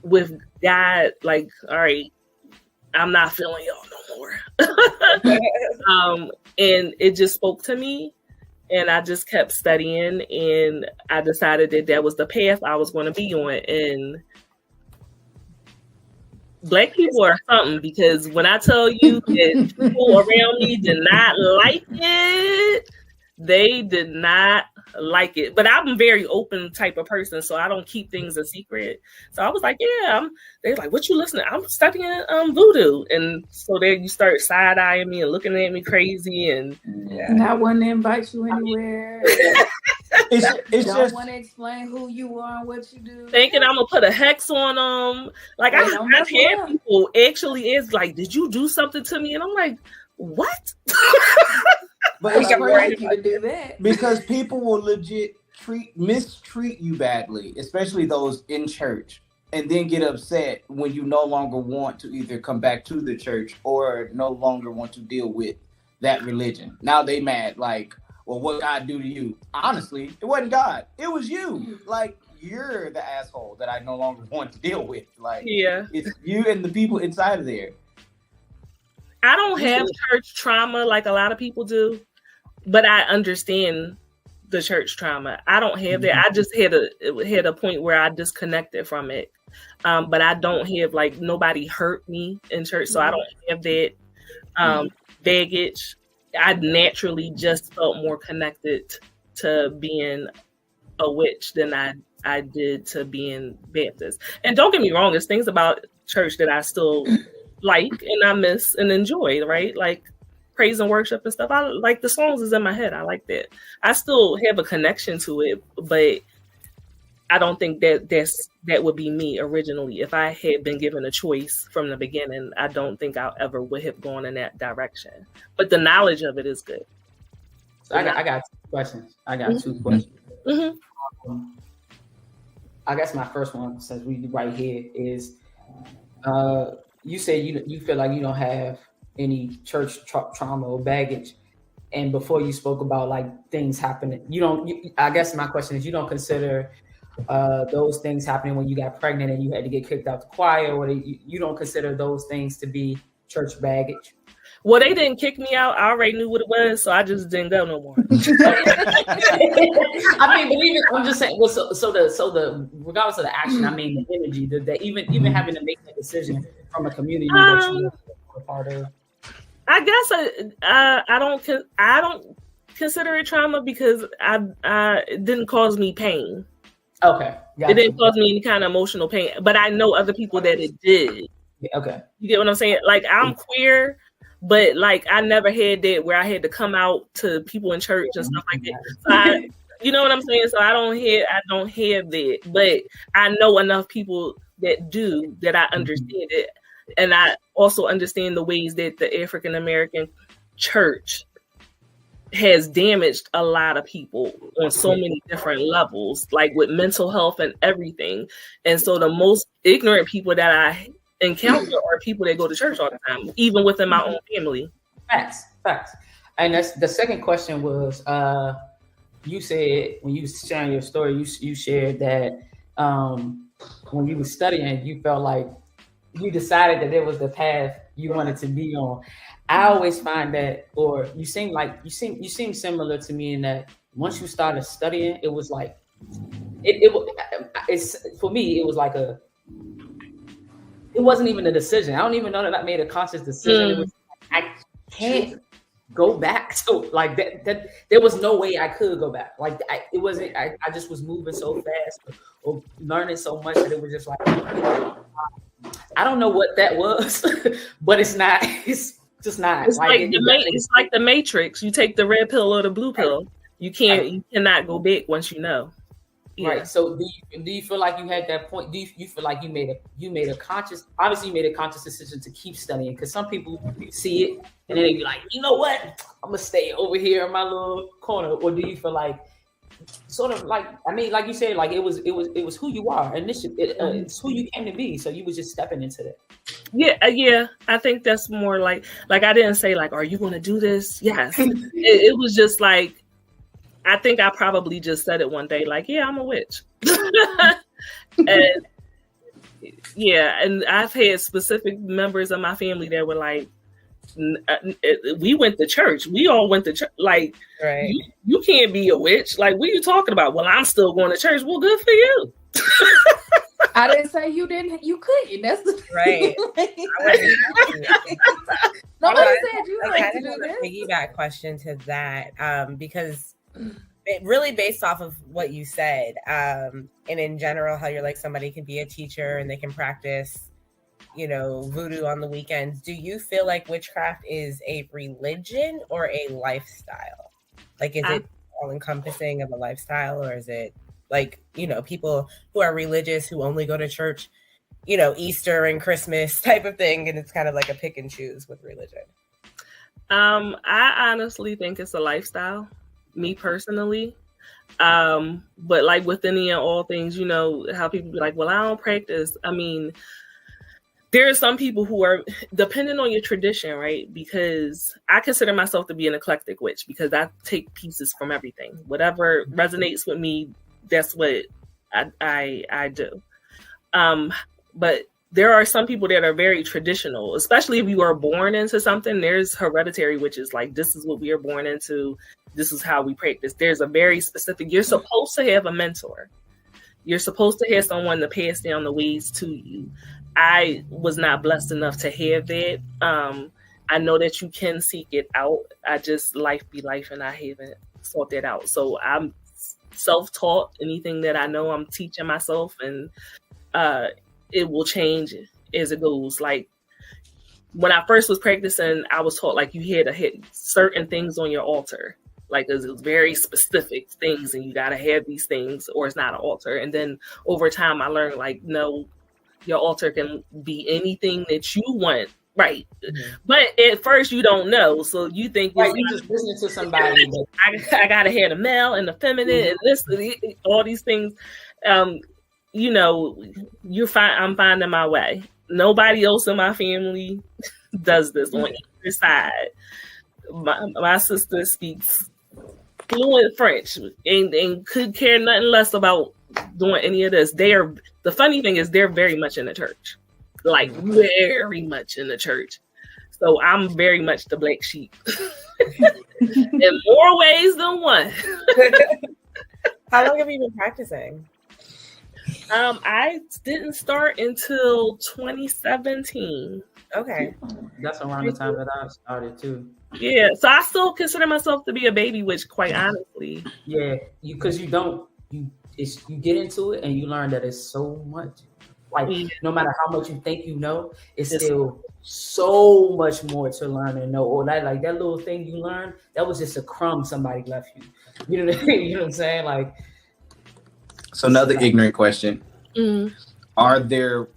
with God. Like, all right, I'm not feeling y'all no more. And it just spoke to me. And I just kept studying, and I decided that was the path I was going to be on. And Black people are something, because when I tell you that people around me did not like it, they did not like it. But I'm a very open type of person, so I don't keep things a secret. So I was like, yeah, they're like, what you listening? I'm studying voodoo. And so then you start side-eyeing me and looking at me crazy, and not wanting to invite you anywhere. It's don't just want to explain who you are and what you do. Thinking I'm gonna put a hex on them. Like I've had people actually is like, did you do something to me? And I'm like, what? But it's crazy to do that, because people will legit mistreat you badly, especially those in church, and then get upset when you no longer want to either come back to the church or no longer want to deal with that religion. Now they mad, like, well, what God do to you? Honestly, it wasn't God. It was you. Like, you're the asshole that I no longer want to deal with. Like, it's you and the people inside of there. I don't have church trauma like a lot of people do, but I understand the church trauma. I don't have that. I just had a point where I disconnected from it. But I don't have, like, nobody hurt me in church, so I don't have that baggage. I naturally just felt more connected to being a witch than I did to being Baptist. And don't get me wrong, there's things about church that I still like and I miss and enjoy, right? Like praise and worship and stuff. I like the songs is in my head. I like that. I still have a connection to it, but I don't think that would be me originally. If I had been given a choice from the beginning, I don't think I ever would have gone in that direction. But the knowledge of it is good. So I got two questions. Two questions. Mm-hmm. I guess my first one, since we right here, is you said you feel like you don't have any church trauma or baggage, and before you spoke about like things happening, I guess my question is, you don't consider those things happening when you got pregnant and you had to get kicked out the choir, or you don't consider those things to be church baggage? Well, they didn't kick me out. I already knew what it was, so I just didn't go no more. I mean, believe it. I'm just saying. Well, so the regardless of the action, I mean the energy, that even having to make that decision from a community that you were part of. I guess I don't consider it trauma because it didn't cause me pain. Okay, gotcha. It didn't cause me any kind of emotional pain, but I know other people that it did. Okay, you get what I'm saying? Like, I'm queer, but like I never had that where I had to come out to people in church and stuff like that. So you know what I'm saying? So I don't have that, but I know enough people that do, that I understand it, and I also understand the ways that the African American church has damaged a lot of people on so many different levels, like with mental health and everything. And so the most ignorant people that I encounter are people that go to church all the time, even within my own family. Facts. And that's the second question was, you said when you was sharing your story, you shared that when you were studying, you felt like you decided that it was the path you wanted to be on. I always find that, or you seem similar to me in that once you started studying, it was like it's for me. It was like it wasn't even a decision. I don't even know that I made a conscious decision. It was I can't go back to like that there was no way I could go back. Like I just was moving so fast or learning so much that it was just like I don't know what that was, but it's just not. It's it's like the Matrix. You take the red pill or the blue pill. You cannot go back once you know. Yeah. Right. So do you feel like you had that point? Do you feel like you made a conscious, obviously you made a conscious decision to keep studying? Because some people see it and then they be like, you know what, I'm gonna stay over here in my little corner. Or do you feel like sort of like, I mean, like you said, like it was who you are, and it's who you came to be. So you was just stepping into that. Yeah. I think that's more like I didn't say like, are you gonna do this? Yes. it was just like, I think I probably just said it one day, like, yeah, I'm a witch. and I've had specific members of my family that were like, we went to church. We all went to church. Like, right. You can't be a witch. Like, what are you talking about? Well, I'm still going to church. Well, good for you. I didn't say you didn't. You couldn't. That's the right. Nobody said you had to do a this. Piggyback question to that, because it really based off of what you said, and in general, how you're like somebody can be a teacher and they can practice, voodoo on the weekends. Do you feel like witchcraft is a religion or a lifestyle? Like, is it all encompassing of a lifestyle, or is it like, people who are religious who only go to church, Easter and Christmas type of thing, and it's kind of like a pick and choose with religion? I honestly think it's a lifestyle, me personally. But like with any and all things, how people be like, well, I don't practice. I mean, there are some people who are depending on your tradition, right? Because I consider myself to be an eclectic witch because I take pieces from everything. Whatever resonates with me, that's what I do. But there are some people that are very traditional, especially if you are born into something. There's hereditary witches, like this is what we are born into. This is how we practice. There's a very specific, you're supposed to have a mentor. You're supposed to have someone to pass down the ways to you. I was not blessed enough to have that. I know that you can seek it out. I just life be life and I haven't sought that out. So I'm self-taught. Anything that I know, I'm teaching myself, and it will change as it goes. Like when I first was practicing, I was taught like you had to hit certain things on your altar. Like it was very specific things and you got to have these things or it's not an altar. And then over time I learned like, no, your altar can be anything that you want. Right. Mm-hmm. But at first you don't know. So you think you just listen to somebody. I got to have the male and the feminine and this, all these things. You're fine. I'm finding my way. Nobody else in my family does this on either side. My sister speaks fluent French and could care nothing less about doing any of this. The funny thing is they're very much in the church, like very much in the church. So I'm very much the black sheep in more ways than one. How long have you been practicing? I didn't start until 2017. Okay. That's around the time that I started too. Yeah, so I still consider myself to be a baby witch, quite honestly. Yeah, you get into it and you learn that it's so much. Like no matter how much you think you know, it's still so much more to learn and know. Or that little thing you learned, that was just a crumb somebody left you. You know what I'm saying? Like. So another ignorant question: Are there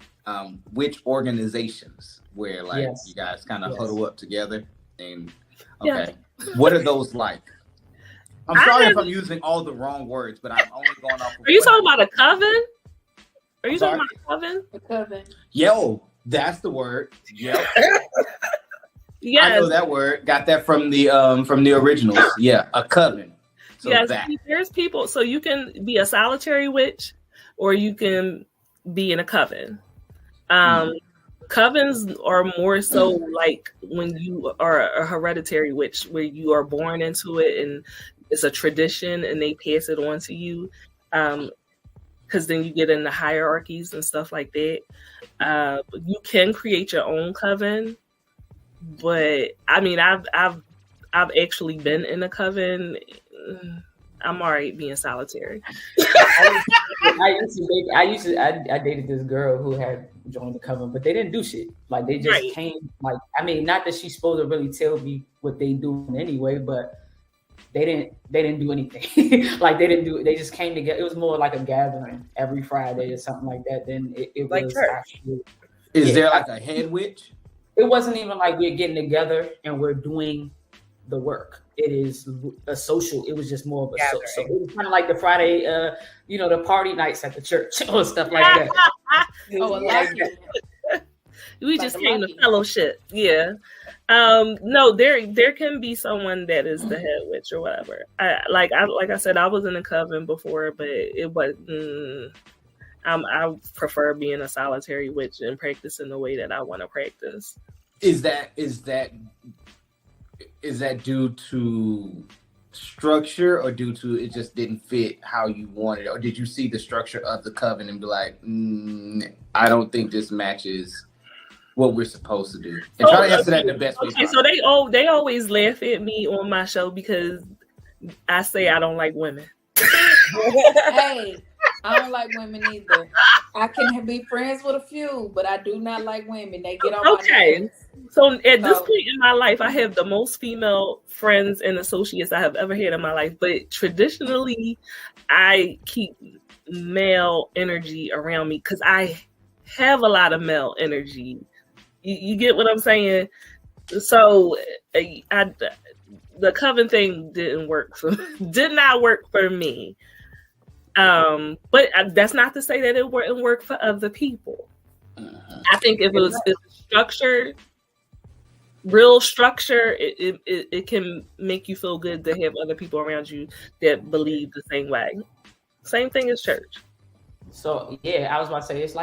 witch organizations where you guys kind of huddle up together and? Okay. Yeah. What are those like? I'm sorry if I'm using all the wrong words, but I'm only going off. Are you talking about a coven? Are you talking about a coven? A coven. Yo, that's the word. Yep. Yes. I know that word. Got that from the originals. Yeah, a coven. So yes, there's people. So you can be a solitary witch, or you can be in a coven. Covens are more so like when you are a hereditary witch, where you are born into it and it's a tradition and they pass it on to you. Because then you get in the hierarchies and stuff like that. You can create your own coven, but I mean, I've actually been in a coven. I'm alright being solitary. I dated this girl who had joined the coven, but they didn't do shit. Like they just came. Like I mean, not that she's supposed to really tell me what they do anyway, but they didn't do anything. Like they just came together. It was more like a gathering every Friday or something like that. Then it like was church. actually. Is there like a head witch? It wasn't even like we're getting together and we're doing the work. It is a social. It was just more of a social. So it was kind of like the Friday, the party nights at the church or stuff like that. We just came to fellowship. Yeah. No, there can be someone that is the head witch or whatever. Like I said, I was in a coven before, but it was. I prefer being a solitary witch and practicing the way that I want to practice. Is that due to structure or due to it just didn't fit how you wanted it? Or did you see the structure of the coven and be like, I don't think this matches what we're supposed to do? And try to answer that in the best way possible. So they always laugh at me on my show because I say I don't like women. Hey, I don't like women either. I can be friends with a few, but I do not like women. They get on my nerves. So at this point in my life, I have the most female friends and associates I have ever had in my life. But traditionally, I keep male energy around me because I have a lot of male energy. You get what I'm saying? So the coven thing did not work for me. But that's not to say that it wouldn't work for other people. I think if it was structured, real structure, it can make you feel good to have other people around you that believe the same way. Same thing as church. So yeah, I was about to say it's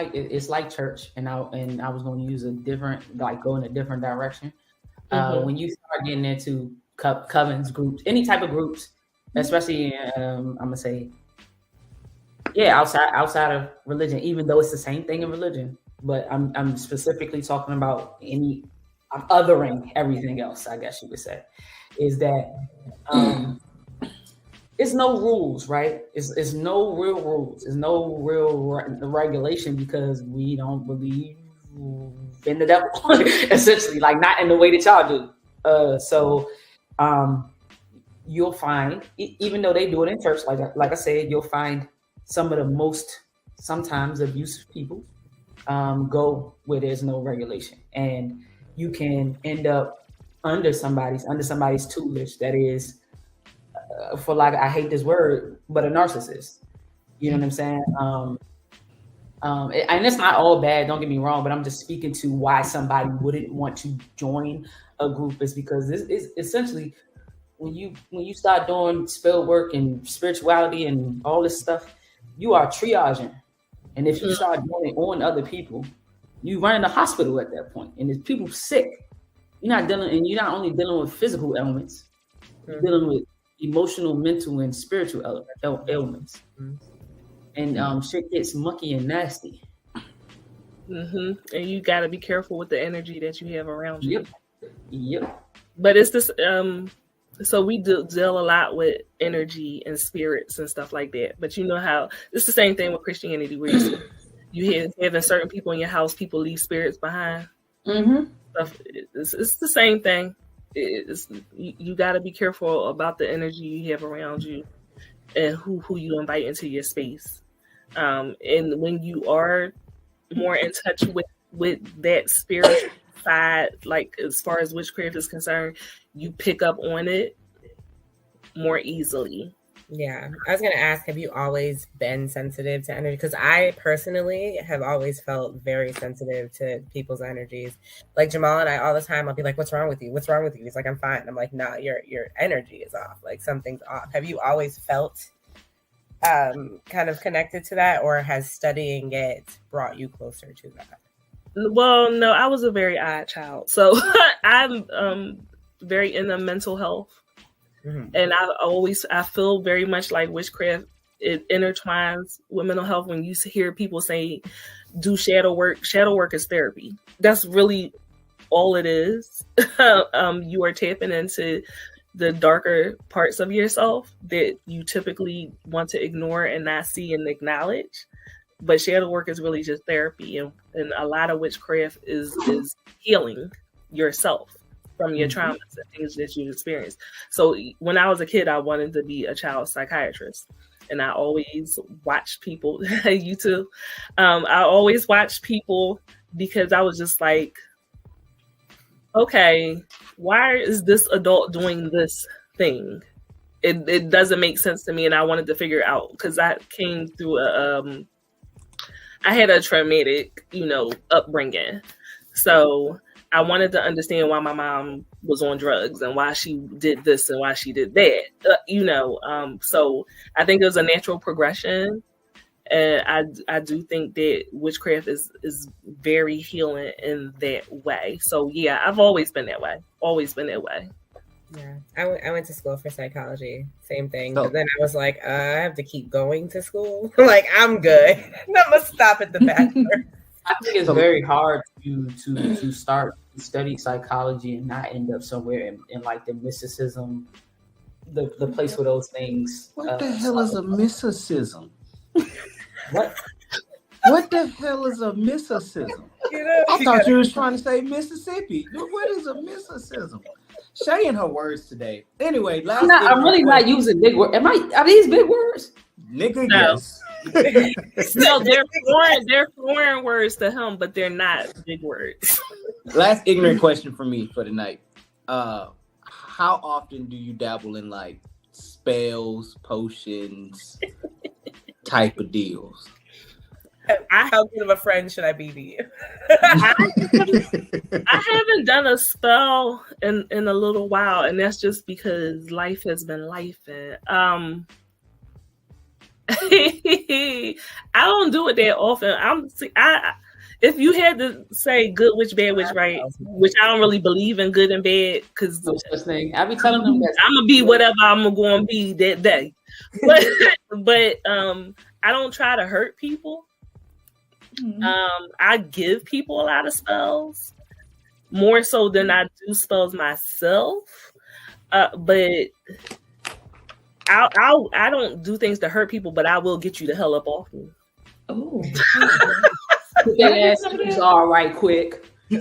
like church, and I was going to use go in a different direction. When you start getting into covens, groups, any type of groups, especially I'm gonna say, outside of religion, even though it's the same thing in religion, but I'm specifically talking about I'm othering everything else, I guess you would say, is that it's no rules, right? It's no real rules. It's no real regulation because we don't believe in the devil, essentially, like not in the way that y'all do. So you'll find, even though they do it in church, like I said, you'll find some of the most sometimes abusive people go where there's no regulation, and you can end up under somebody's tutelage that is, I hate this word, but a narcissist. You know what I'm saying? And it's not all bad, don't get me wrong, but I'm just speaking to why somebody wouldn't want to join a group is because this is essentially when you start doing spell work and spirituality and all this stuff, you are triaging. And if you start doing it on other people, you run in the hospital at that point. And if people sick, you're not only dealing with physical ailments, you're dealing with emotional, mental, and spiritual ailments. And shit gets mucky and nasty. And you got to be careful with the energy that you have around you. Yep. But it's this. So we deal a lot with energy and spirits and stuff like that. But you know how it's the same thing with Christianity, where you having certain people in your house, people leave spirits behind. It's the same thing. You got to be careful about the energy you have around you and who you invite into your space. And when you are more in touch with that spiritual side, like as far as witchcraft is concerned, you pick up on it more easily. Yeah. I was going to ask, have you always been sensitive to energy? Because I personally have always felt very sensitive to people's energies. Like Jamal and I, all the time, I'll be like, what's wrong with you? What's wrong with you? He's like, I'm fine. I'm like, no, your energy is off. Like something's off. Have you always felt kind of connected to that, or has studying it brought you closer to that? Well, no, I was a very odd child. So I'm very into mental health. Mm-hmm. And I feel very much like witchcraft, it intertwines with mental health. When you hear people say, do shadow work is therapy. That's really all it is. You are tapping into the darker parts of yourself that you typically want to ignore and not see and acknowledge. But shadow work is really just therapy, and a lot of witchcraft is healing yourself from your traumas and things that you've experienced. So when I was a kid, I wanted to be a child psychiatrist, and I always watched people. You too. I always watched people because I was just like, okay, why is this adult doing this thing? It doesn't make sense to me, and I wanted to figure it out because I came through I had a traumatic, upbringing. So I wanted to understand why my mom was on drugs and why she did this and why she did that, So I think it was a natural progression. And I do think that witchcraft is very healing in that way. So yeah, I've always been that way. Yeah, I went to school for psychology. Same thing. But then I was like, I have to keep going to school. Like, I'm good. I'm gonna stop at the bachelor. I think it's very hard to start to study psychology and not end up somewhere in like the mysticism, the place where those things. What the hell is a mysticism? What? What the hell is a mysticism? I thought you was trying to say Mississippi. What is a mysticism? Shay and her words today. Anyway, I'm really not using big words. Are these big words? Nigga, no. Yes. No, they're foreign words to him, but they're not big words. Last ignorant question for me for tonight. How often do you dabble in like spells, potions, type of deals? How good of a friend should I be to you? I haven't done a spell in a little while, and that's just because life has been lifing. I don't do it that often. If you had to say good witch, bad witch, right? Which I don't really believe in good and bad, because I be telling them that I'm gonna be whatever I'm gonna be that day. But I don't try to hurt people. I give people a lot of spells, more so than I do spells myself. But I don't do things to hurt people, but I will get you the hell up off me. Oh, put that ass in the jar right quick. I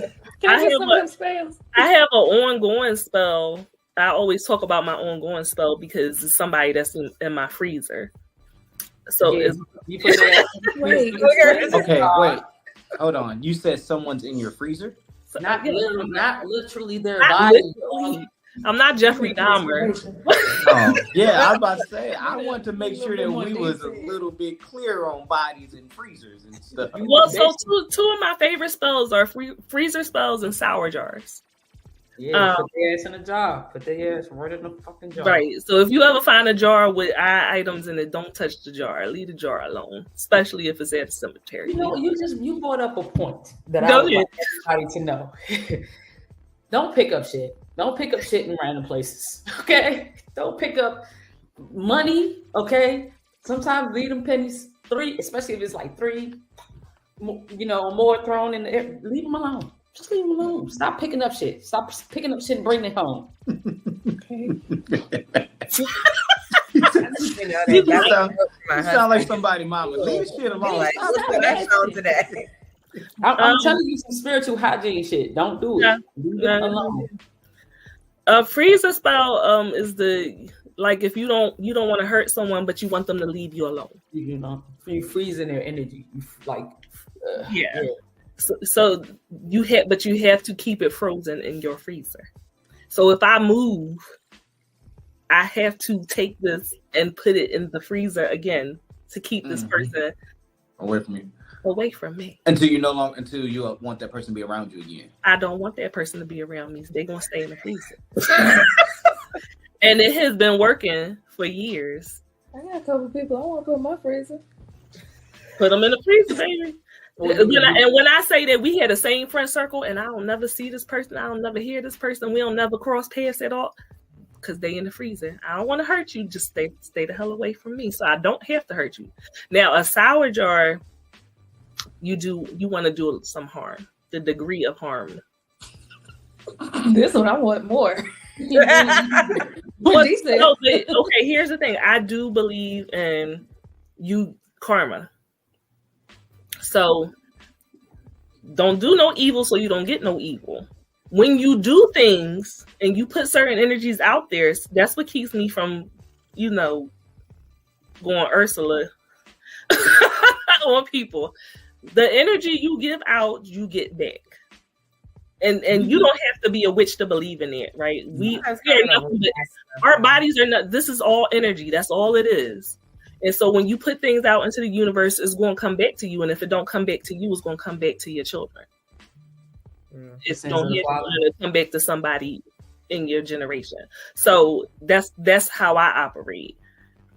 have an ongoing spell. I always talk about my ongoing spell because it's somebody that's in my freezer. So yeah, you put that wait. Okay, wait. Hold on. You said someone's in your freezer? Not literally their not body. literally. I'm not Jeffrey Dahmer. Oh, yeah, I was about to say, I want to make sure that we was a little bit clear on bodies and freezers and stuff. Well, so two of my favorite spells are freezer spells and sour jars. Yeah, put their ass in a jar. Put their ass right in the fucking jar. Right. So if you ever find a jar with items in it, don't touch the jar. Leave the jar alone, especially if it's at a cemetery. You brought up a point that I would like everybody to know. Don't pick up shit. Don't pick up shit in random places. Okay? Don't pick up money. Okay? Sometimes leave them pennies, 3, especially if it's like 3, more thrown in the air. Leave them alone. Just leave them alone. Stop picking up shit. Stop picking up shit and bringing it home. Okay. You sound like somebody, mama. Leave shit alone. Like, what's the next song today? I'm telling you some spiritual hygiene shit. Don't do it. Yeah. Leave it alone. A freezer spell is if you don't want to hurt someone, but you want them to leave you alone. You freezing their energy. Yeah. So you have to keep it frozen in your freezer. So if I move, I have to take this and put it in the freezer again to keep this person away from me. Until you want that person to be around you again. I don't want that person to be around me. So they're gonna stay in the freezer. And it has been working for years. I got a couple people I want to put in my freezer. Put them in the freezer, baby. When I say that we had the same friend circle and I don't never see this person, I don't never hear this person, we don't never cross paths at all, because they in the freezer. I don't want to hurt you. Just stay the hell away from me, so I don't have to hurt you. Now, a sour jar, you want to do some harm. The degree of harm. This one I want more. Okay, here's the thing. I do believe in karma. So don't do no evil so you don't get no evil. When you do things and you put certain energies out there, that's what keeps me from, going Ursula on people. The energy you give out, you get back. And you don't have to be a witch to believe in it, right? Our bodies are not, this is all energy. That's all it is. And so when you put things out into the universe, it's going to come back to you. And if it don't come back to you, it's going to come back to your children. It's going to come back to somebody in your generation. So that's how I operate.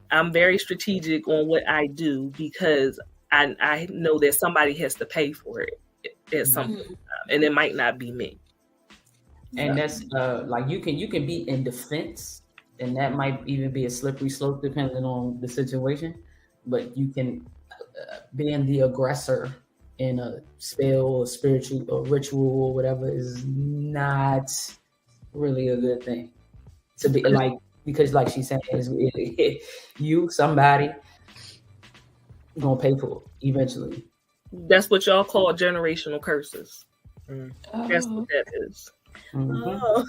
I'm very strategic on what I do because I know that somebody has to pay for it at some point, and it might not be me. And that's like you can be in defense, and that might even be a slippery slope depending on the situation. But you can being the aggressor in a spell or spiritual or ritual or whatever is not really a good thing to be like, because like she's saying, somebody gonna pay for it eventually. That's what y'all call generational curses. That's what that is. Oh,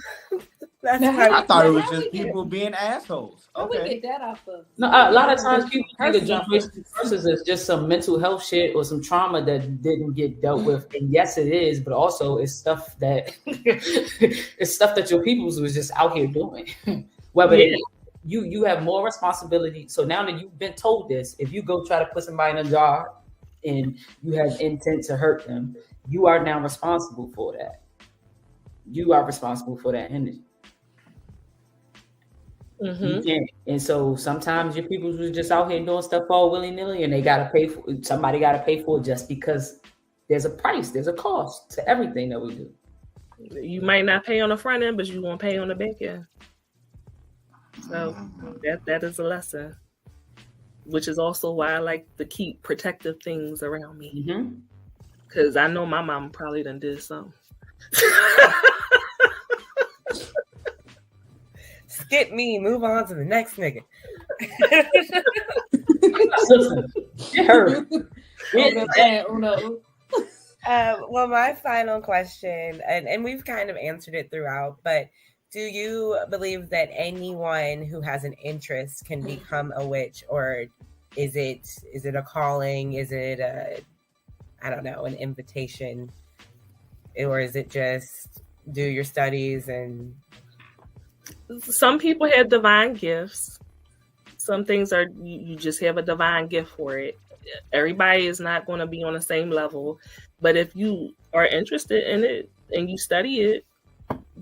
I thought it was just people being assholes. Okay. We get that off of. No, a lot of times people think of generational curses as just some mental health shit or some trauma that didn't get dealt with. And yes, it is, but also it's stuff that your peoples was just out here doing. You have more responsibility. So now that you've been told this, if you go try to put somebody in a jar and you have intent to hurt them, you are now responsible for that. You are responsible for that energy. And so sometimes your people was just out here doing stuff all willy-nilly, and they gotta pay for it. Somebody gotta pay for it just because there's a price, there's a cost to everything that we do. You might not pay on the front end, but you won't pay on the back end. So that is a lesson, which is also why I like to keep protective things around me. Because I know my mom probably done did something. Skip me, move on to the next nigga. Get her. Well, my final question, and we've kind of answered it throughout, but do you believe that anyone who has an interest can become a witch, or is it a calling? Is it an invitation, or is it just do your studies? And some people have divine gifts. Some things are you just have a divine gift for it. Everybody is not going to be on the same level, but if you are interested in it and you study it,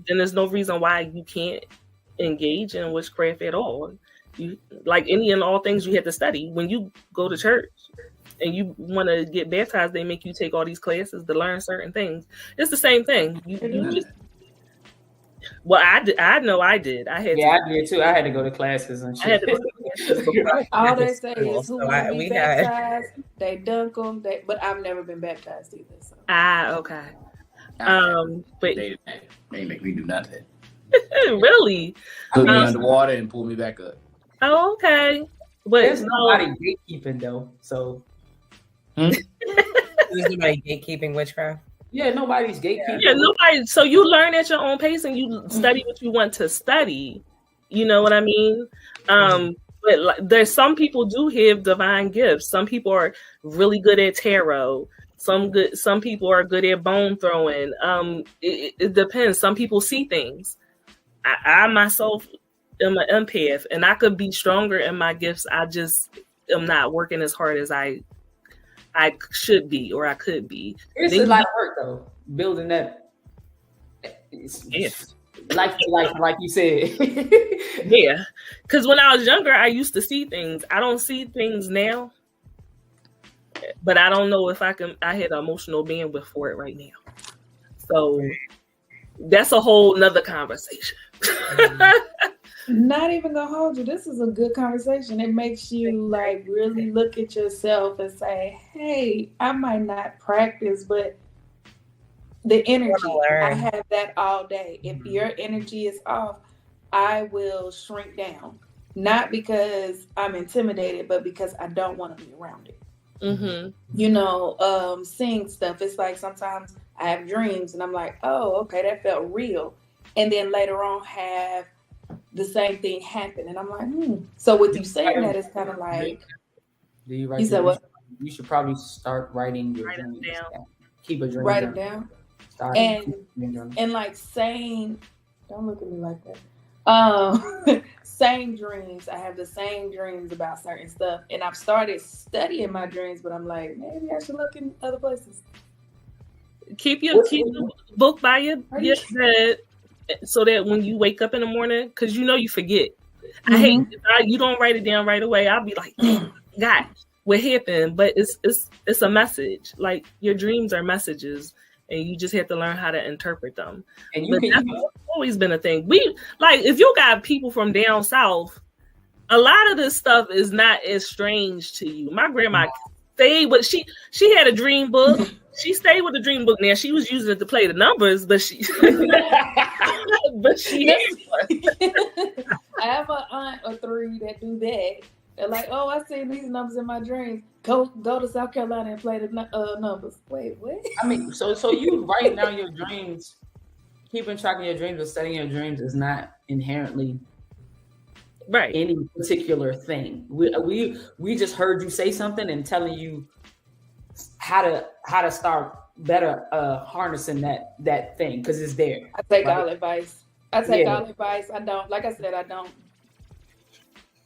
then there's no reason why you can't engage in witchcraft at all. You, like any and all things, you have to study. When you go to church and you want to get baptized, they make you take all these classes to learn certain things. It's the same thing. You just, well, I know I did. I did too. I had to go to classes and shit. I had to go to classes. All they say is who want to be baptized, they dunk them. But I've never been baptized either. So. Okay. But they make me do nothing. Really? Put me underwater and pull me back up. Oh, okay. But there's nobody gatekeeping though. So there's nobody gatekeeping witchcraft. Yeah, nobody's gatekeeping. Yeah, nobody. So you learn at your own pace and you study what you want to study. You know what I mean? But there's some people do have divine gifts. Some people are really good at tarot. Some people are good at bone throwing. It depends. Some people see things. I myself am an empath, and I could be stronger in my gifts. I just am not working as hard as I should be or I could be. It's a lot of work though, building that. Like you said. Yeah, because when I was younger, I used to see things. I don't see things now. but I don't know if I had emotional bandwidth for it right now. So that's a whole nother conversation. Not even gonna hold you. This is a good conversation. It makes you like really look at yourself and say, hey, I might not practice, but the energy, I have that all day. If your energy is off, I will shrink down. Not because I'm intimidated, but because I don't want to be around it. Mm-hmm. You know, seeing stuff. It's like sometimes I have dreams and I'm like, oh, okay, that felt real. And then later on have the same thing happen. And I'm like, So with you saying that, it's kind of like, do you write? You said what? You should probably start writing your dreams down. Keep a dream. Write it down. And like saying, don't look at me like that. Same dreams. I have the same dreams about certain stuff, and I've started studying my dreams, but I'm like, maybe I should look in other places. Keep the book by your bed so that when you wake up in the morning, because you forget. Mm-hmm. I hate you don't write it down right away. I'll be like, God, what happened? But it's a message. Like your dreams are messages. And you just have to learn how to interpret them. And that's always been a thing. If you got people from down south, a lot of this stuff is not as strange to you. My grandma stayed with she had a dream book. She stayed with the dream book. Now she was using it to play the numbers, but she I have an aunt or three that do that. They're like, oh, I see these numbers in my dreams. Go to South Carolina and play the numbers. Wait, what? I mean, so you write down your dreams, keeping track of your dreams or studying your dreams is not inherently right any particular thing. We just heard you say something and telling you how to start better harnessing that thing because it's there. I take all advice. I don't, like I said, I don't.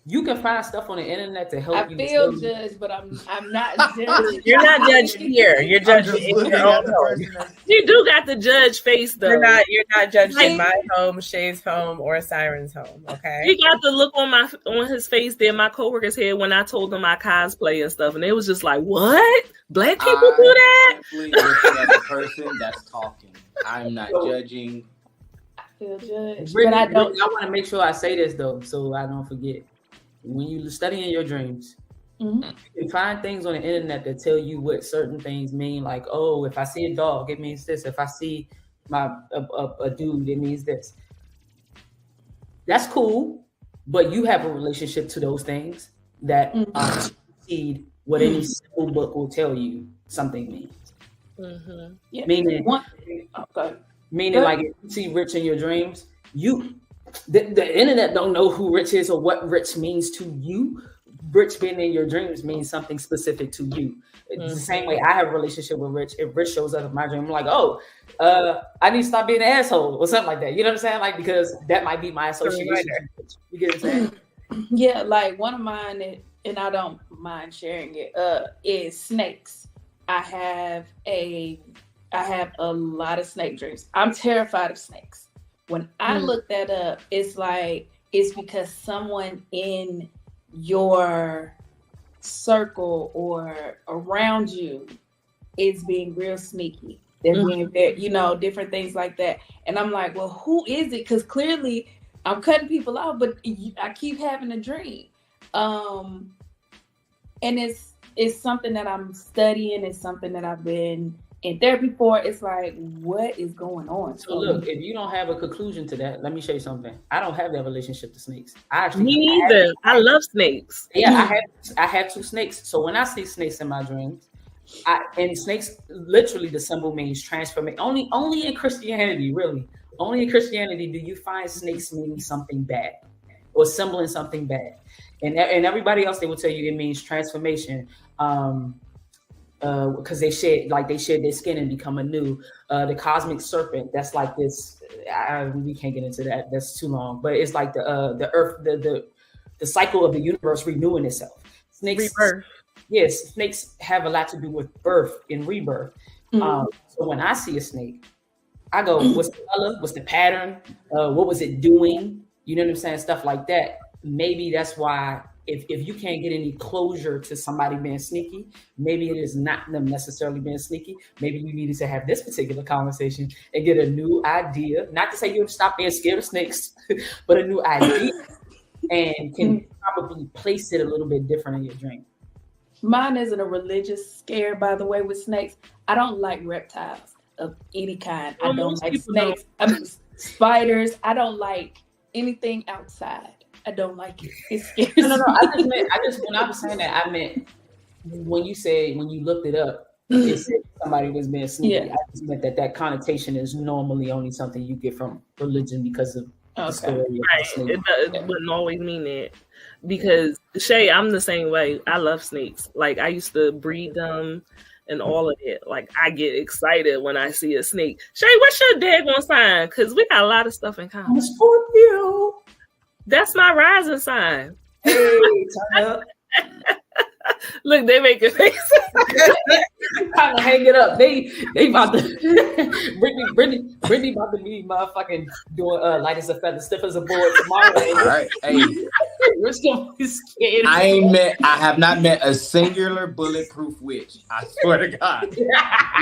You can find stuff on the internet to help you. I feel judged, but I'm not judged. You're not judged here. You're judged in your own home. You do got the judge face though. You're not judged in my home, Shay's home, or Siren's home. Okay. You got the look on his face that my coworkers had when I told them I cosplay and stuff, and they was just like, "What? Black people do that?" Looking at the person that's talking. I'm not judging. I feel judged, but I don't. I want to make sure I say this though, so I don't forget. When you're studying your dreams, you can find things on the internet that tell you what certain things mean. Like, oh, if I see a dog, it means this. If I see a dude, it means this. That's cool, but you have a relationship to those things that exceed what any simple book will tell you something means. Mm-hmm. Yeah. Meaning, like if you see rich in your dreams, the internet don't know who rich is or what rich means to you. Rich being in your dreams means something specific to you. It's the same way I have a relationship with Rich. If Rich shows up in my dream, I'm like, I need to stop being an asshole or something like that. You know what I'm saying? Like, because that might be my association. You get what I'm saying? Yeah, like one of mine, and I don't mind sharing it, is snakes. I have a lot of snake dreams. I'm terrified of snakes. When I look that up, it's because someone in your circle or around you is being real sneaky. They're being very, different things like that. And I'm like, well, who is it? Because clearly I'm cutting people off, but I keep having a dream. And it's something that I'm studying. It's something that I've been in therapy for. It's like, what is going on? So look, if you don't have a conclusion to that, let me show you something. I don't have that relationship to snakes. Me neither. I love snakes. Yeah, I have 2 snakes. So when I see snakes in my dreams, and snakes, literally the symbol means transformation. Only in Christianity, really. Only in Christianity do you find snakes meaning something bad or symboling something bad. And everybody else, they will tell you it means transformation. Because they shed their skin and become anew. The cosmic serpent, that's like this. We can't get into that. That's too long. But it's like the earth, the cycle of the universe renewing itself. Snakes, rebirth. Yes, snakes have a lot to do with birth and rebirth. So when I see a snake, I go, what's the color? What's the pattern? What was it doing? You know what I'm saying? Stuff like that. Maybe that's why if you can't get any closure to somebody being sneaky, maybe it is not them necessarily being sneaky. Maybe you needed to have this particular conversation and get a new idea. Not to say you'll stop being scared of snakes, but a new idea, and can probably place it a little bit different in your drink. Mine isn't a religious scare, by the way, with snakes. I don't like reptiles of any kind. I don't like snakes. Spiders. I don't like anything outside. I don't like it. It scares me. No. I just when I was saying that, I meant when you looked it up, it said somebody was being sneaky. Yeah. I just meant that connotation is normally only something you get from religion because of the story. Right. It wouldn't always mean that. Because Shay, I'm the same way. I love snakes. Like I used to breed them and all of it. Like I get excited when I see a snake. Shay, what's your daggone sign? Because we got a lot of stuff in common. I'm Scorpio. That's my rising sign. Hey, turn up. Look, they make a face. Trying to hang it up. They about to Brittany about to be motherfucking doing light as a feather, stiff as a board tomorrow. All right. Hey. We're still scared. I have not met a singular bulletproof witch. I swear to God.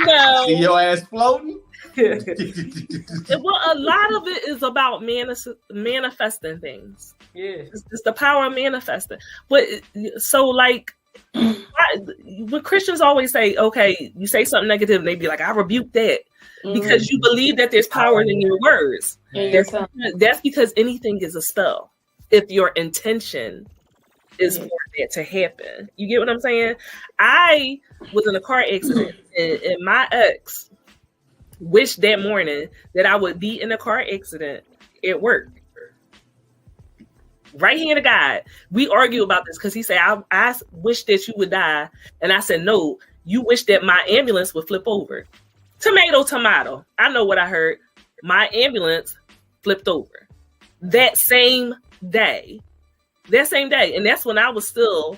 No. See your ass floating? Well, a lot of it is about manifesting things. Yeah. It's the power of manifesting. But so like when Christians always say, okay, you say something negative and they be like, I rebuke that. Because you believe that there's power in your words. That's because anything is a spell. If your intention is for that to happen. You get what I'm saying? I was in a car accident and my ex wished that morning that I would be in a car accident at work. Right hand of God. We argue about this because he said, I wish that you would die. And I said, no, you wish that my ambulance would flip over. Tomato, tomato. I know what I heard. My ambulance flipped over. That same day. And that's when I was still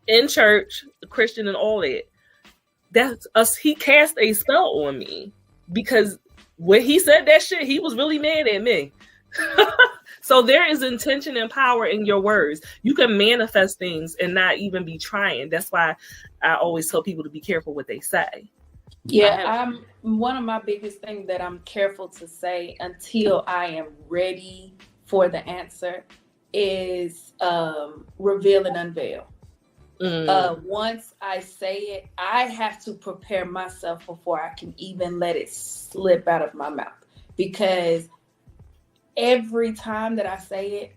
in church, Christian and all that. That's us. He cast a spell on me because when he said that shit, he was really mad at me. So there is intention and power in your words. You can manifest things and not even be trying. That's why I always tell people to be careful what they say. Yeah, one of my biggest things that I'm careful to say until I am ready for the answer is reveal and unveil. Once I say it, I have to prepare myself before I can even let it slip out of my mouth. Because every time that I say it,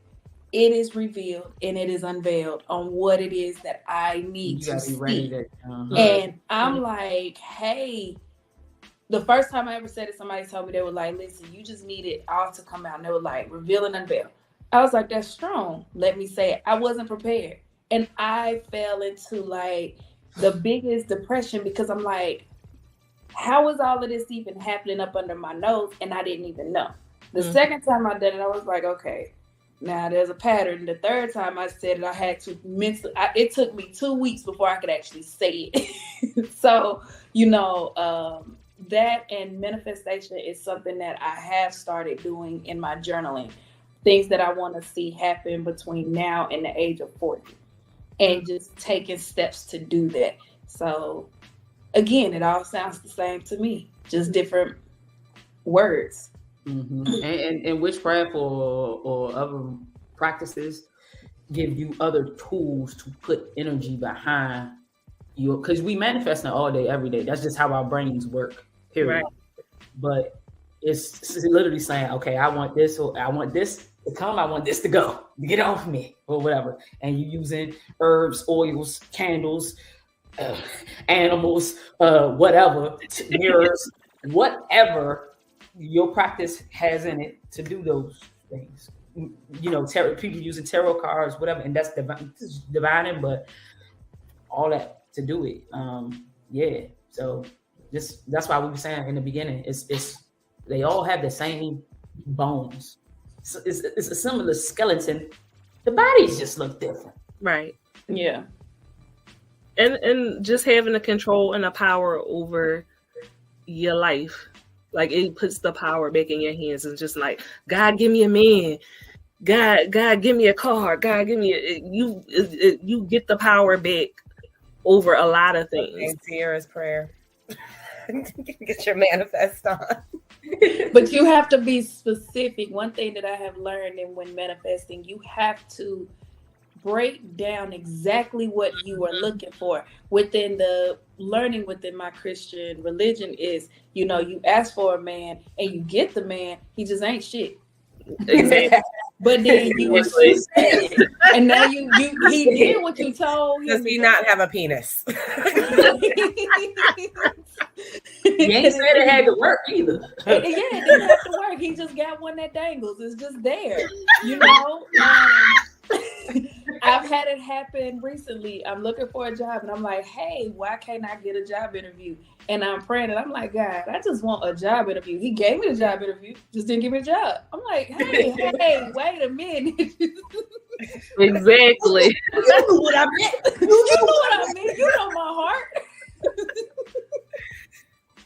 it is revealed and it is unveiled on what it is that I need to speak. And I'm like, hey, the first time I ever said it, somebody told me, they were like, listen, you just need it all to come out. And they were like, reveal and unveil. I was like, that's strong. Let me say it. I wasn't prepared. And I fell into like the biggest depression because I'm like, how is all of this even happening up under my nose? And I didn't even know. The second time I did it, I was like, okay, now there's a pattern. The third time I said it, I had to mentally, it took me 2 weeks before I could actually say it. So, that and manifestation is something that I have started doing in my journaling. Things that I want to see happen between now and the age of 40. And just taking steps to do that. So, again, it all sounds the same to me. Just different words. And witchcraft or other practices give you other tools to put energy behind you, because we manifesting all day, every day. That's just how our brains work, period. Right. But it's literally saying, okay, I want this, or I want this to come, I want this to go, get off me, or whatever. And you using herbs, oils, candles, animals, whatever, mirrors, whatever your practice has in it to do those things. People using tarot cards, whatever, and that's divining, but all that to do it. So that's why we were saying in the beginning, it's they all have the same bones. So it's a similar skeleton. The bodies just look different. Right. Yeah. And just having the control and the power over your life. Like, it puts the power back in your hands. And just like, God, give me a man. God, give me a car. God, give me you get the power back over a lot of things. And Sierra's prayer. Get your manifest on. But you have to be specific. One thing that I have learned when manifesting, you have to break down exactly what you are looking for. Within the learning within my Christian religion is, you ask for a man and you get the man, he just ain't shit. Exactly. But then you and now he did what you told him. Does he not have a penis? He ain't said it had to work either. Yeah, it didn't have to work. He just got one that dangles. It's just there. I've had it happen recently. I'm looking for a job and I'm like, hey, why can't I get a job interview? And I'm praying and I'm like, God, I just want a job interview. He gave me the job interview, just didn't give me a job. I'm like, hey, wait a minute. Exactly. You knew what I meant. You know what I mean. You know my heart.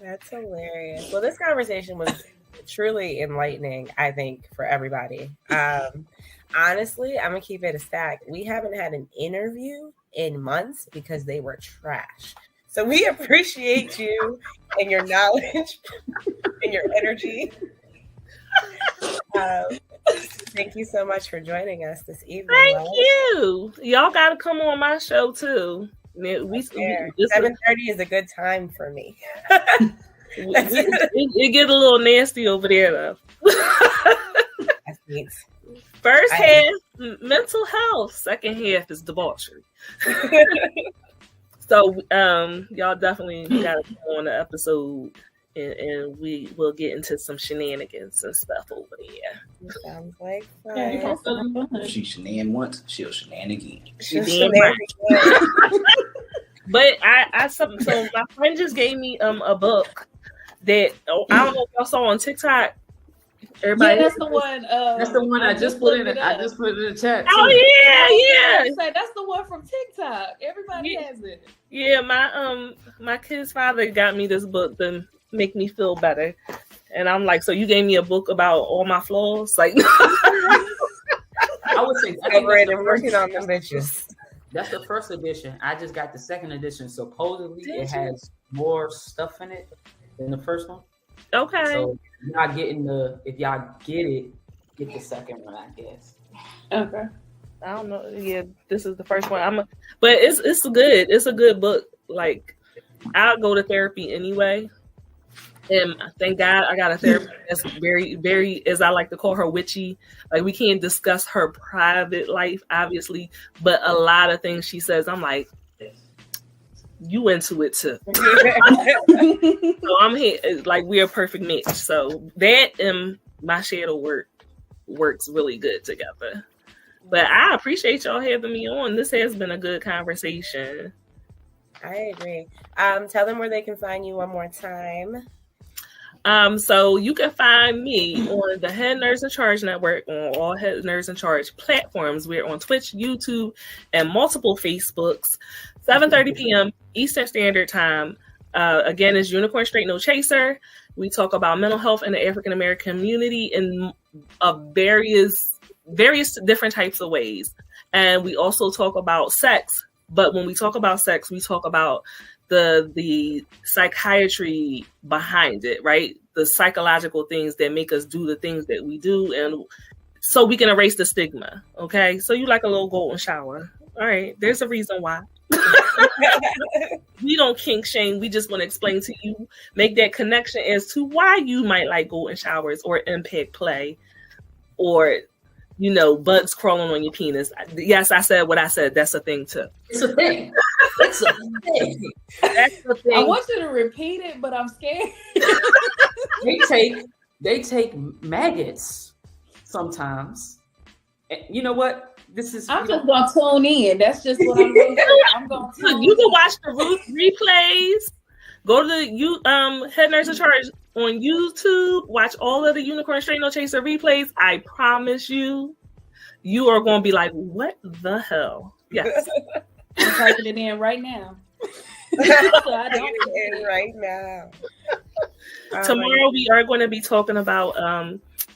That's hilarious. Well, this conversation was truly enlightening, I think, for everybody. Honestly, I'm going to keep it a stack. We haven't had an interview in months because they were trash. So we appreciate you and your knowledge and your energy. Thank you so much for joining us this evening. Thank you. Y'all got to come on my show too. 7:30 is a good time for me. It get a little nasty over there though. First half, mental health. Second half is debauchery. So y'all definitely gotta come on the episode and we will get into some shenanigans and stuff over there. Sounds like fun. If she shenan once, she'll shenan again. But so my friend just gave me a book that I don't know if y'all saw on TikTok. Everybody, that's the one. That's the one I just put in. I just put it in the chat. Oh yeah. That's the one from TikTok. Everybody has it. Yeah, my kid's father got me this book to make me feel better, and I'm like, so you gave me a book about all my flaws? Like, I would say I'm working on them bitches. That's the first edition. I just got the second edition. Supposedly, it has more stuff in it than the first one. Okay. So you're not getting if y'all get it, get the second one, I guess. Okay. I don't know. Yeah, this is the first one. But it's good. It's a good book. Like, I'll go to therapy anyway. And thank God I got a therapist that's very, very, as I like to call her, witchy. Like, we can't discuss her private life, obviously, but a lot of things she says, I'm like, you into it too. So I'm here, like, we're a perfect match. So that and my shadow works really good together. But I appreciate y'all having me on. This has been a good conversation. I agree. Tell them where they can find you one more time. So you can find me on the Head Nerds in Charge Network on all Head Nerds in Charge platforms. We're on Twitch, YouTube, and multiple Facebooks. 7:30 p.m. Eastern Standard Time. Again, it's Unicorn Straight No Chaser. We talk about mental health in the African American community in various different types of ways. And we also talk about sex. But when we talk about sex, we talk about the psychiatry behind it, right? The psychological things that make us do the things that we do, and so we can erase the stigma. Okay, so you like a little golden shower. All right, there's a reason why. We don't kink shame. We just want to explain to you, make that connection as to why you might like golden showers or impact play, or bugs crawling on your penis. Yes, I said what I said. That's a thing too. It's a thing. It's a thing. That's the thing. I want you to repeat it, but I'm scared. They take maggots sometimes. And you know what? I'm just gonna tune in. That's just what I'm gonna do. I'm gonna tune You can watch the replays. Go to the Head Nerds in Charge on YouTube. Watch all of the Unicorn Straight No Chaser replays. I promise you are going to be like, what the hell? Yes. I'm typing it in right now. Right now. Tomorrow we are going to be talking about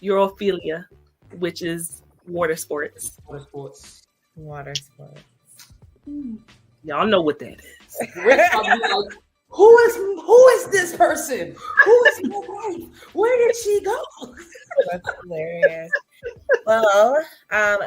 urophilia, which is Water sports. Water sports. Water sports. Y'all know what that is. Rich probably like, who is this person? Who is my wife? Where did she go? That's hilarious. Well,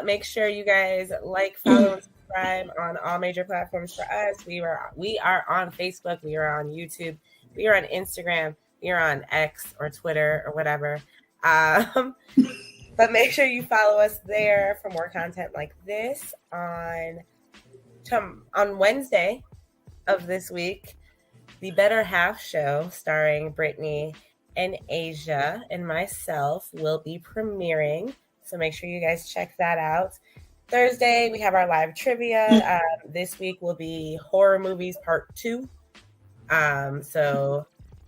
make sure you guys like, follow, and subscribe on all major platforms for us. We are on Facebook. We are on YouTube. We are on Instagram. We are on X or Twitter or whatever. But make sure you follow us there for more content like this. On Wednesday of this week, the Better Half show starring Brittany and Asia and myself will be premiering. So make sure you guys check that out. Thursday, we have our live trivia. This week will be horror movies part 2. So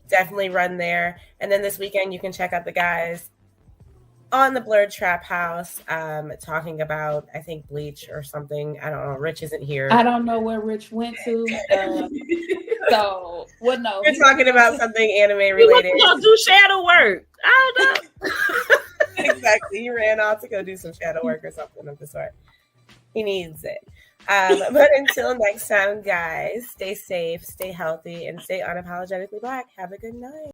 definitely run there. And then this weekend, you can check out the guys on the Blurred Trap House talking about, I think, Bleach or something. I don't know. Rich isn't here. I don't know where Rich went to. No. We're talking about something anime related. We're going to do shadow work. I don't know. Exactly. He ran off to go do some shadow work or something of the sort. He needs it. But until next time, guys, stay safe, stay healthy, and stay unapologetically Black. Have a good night.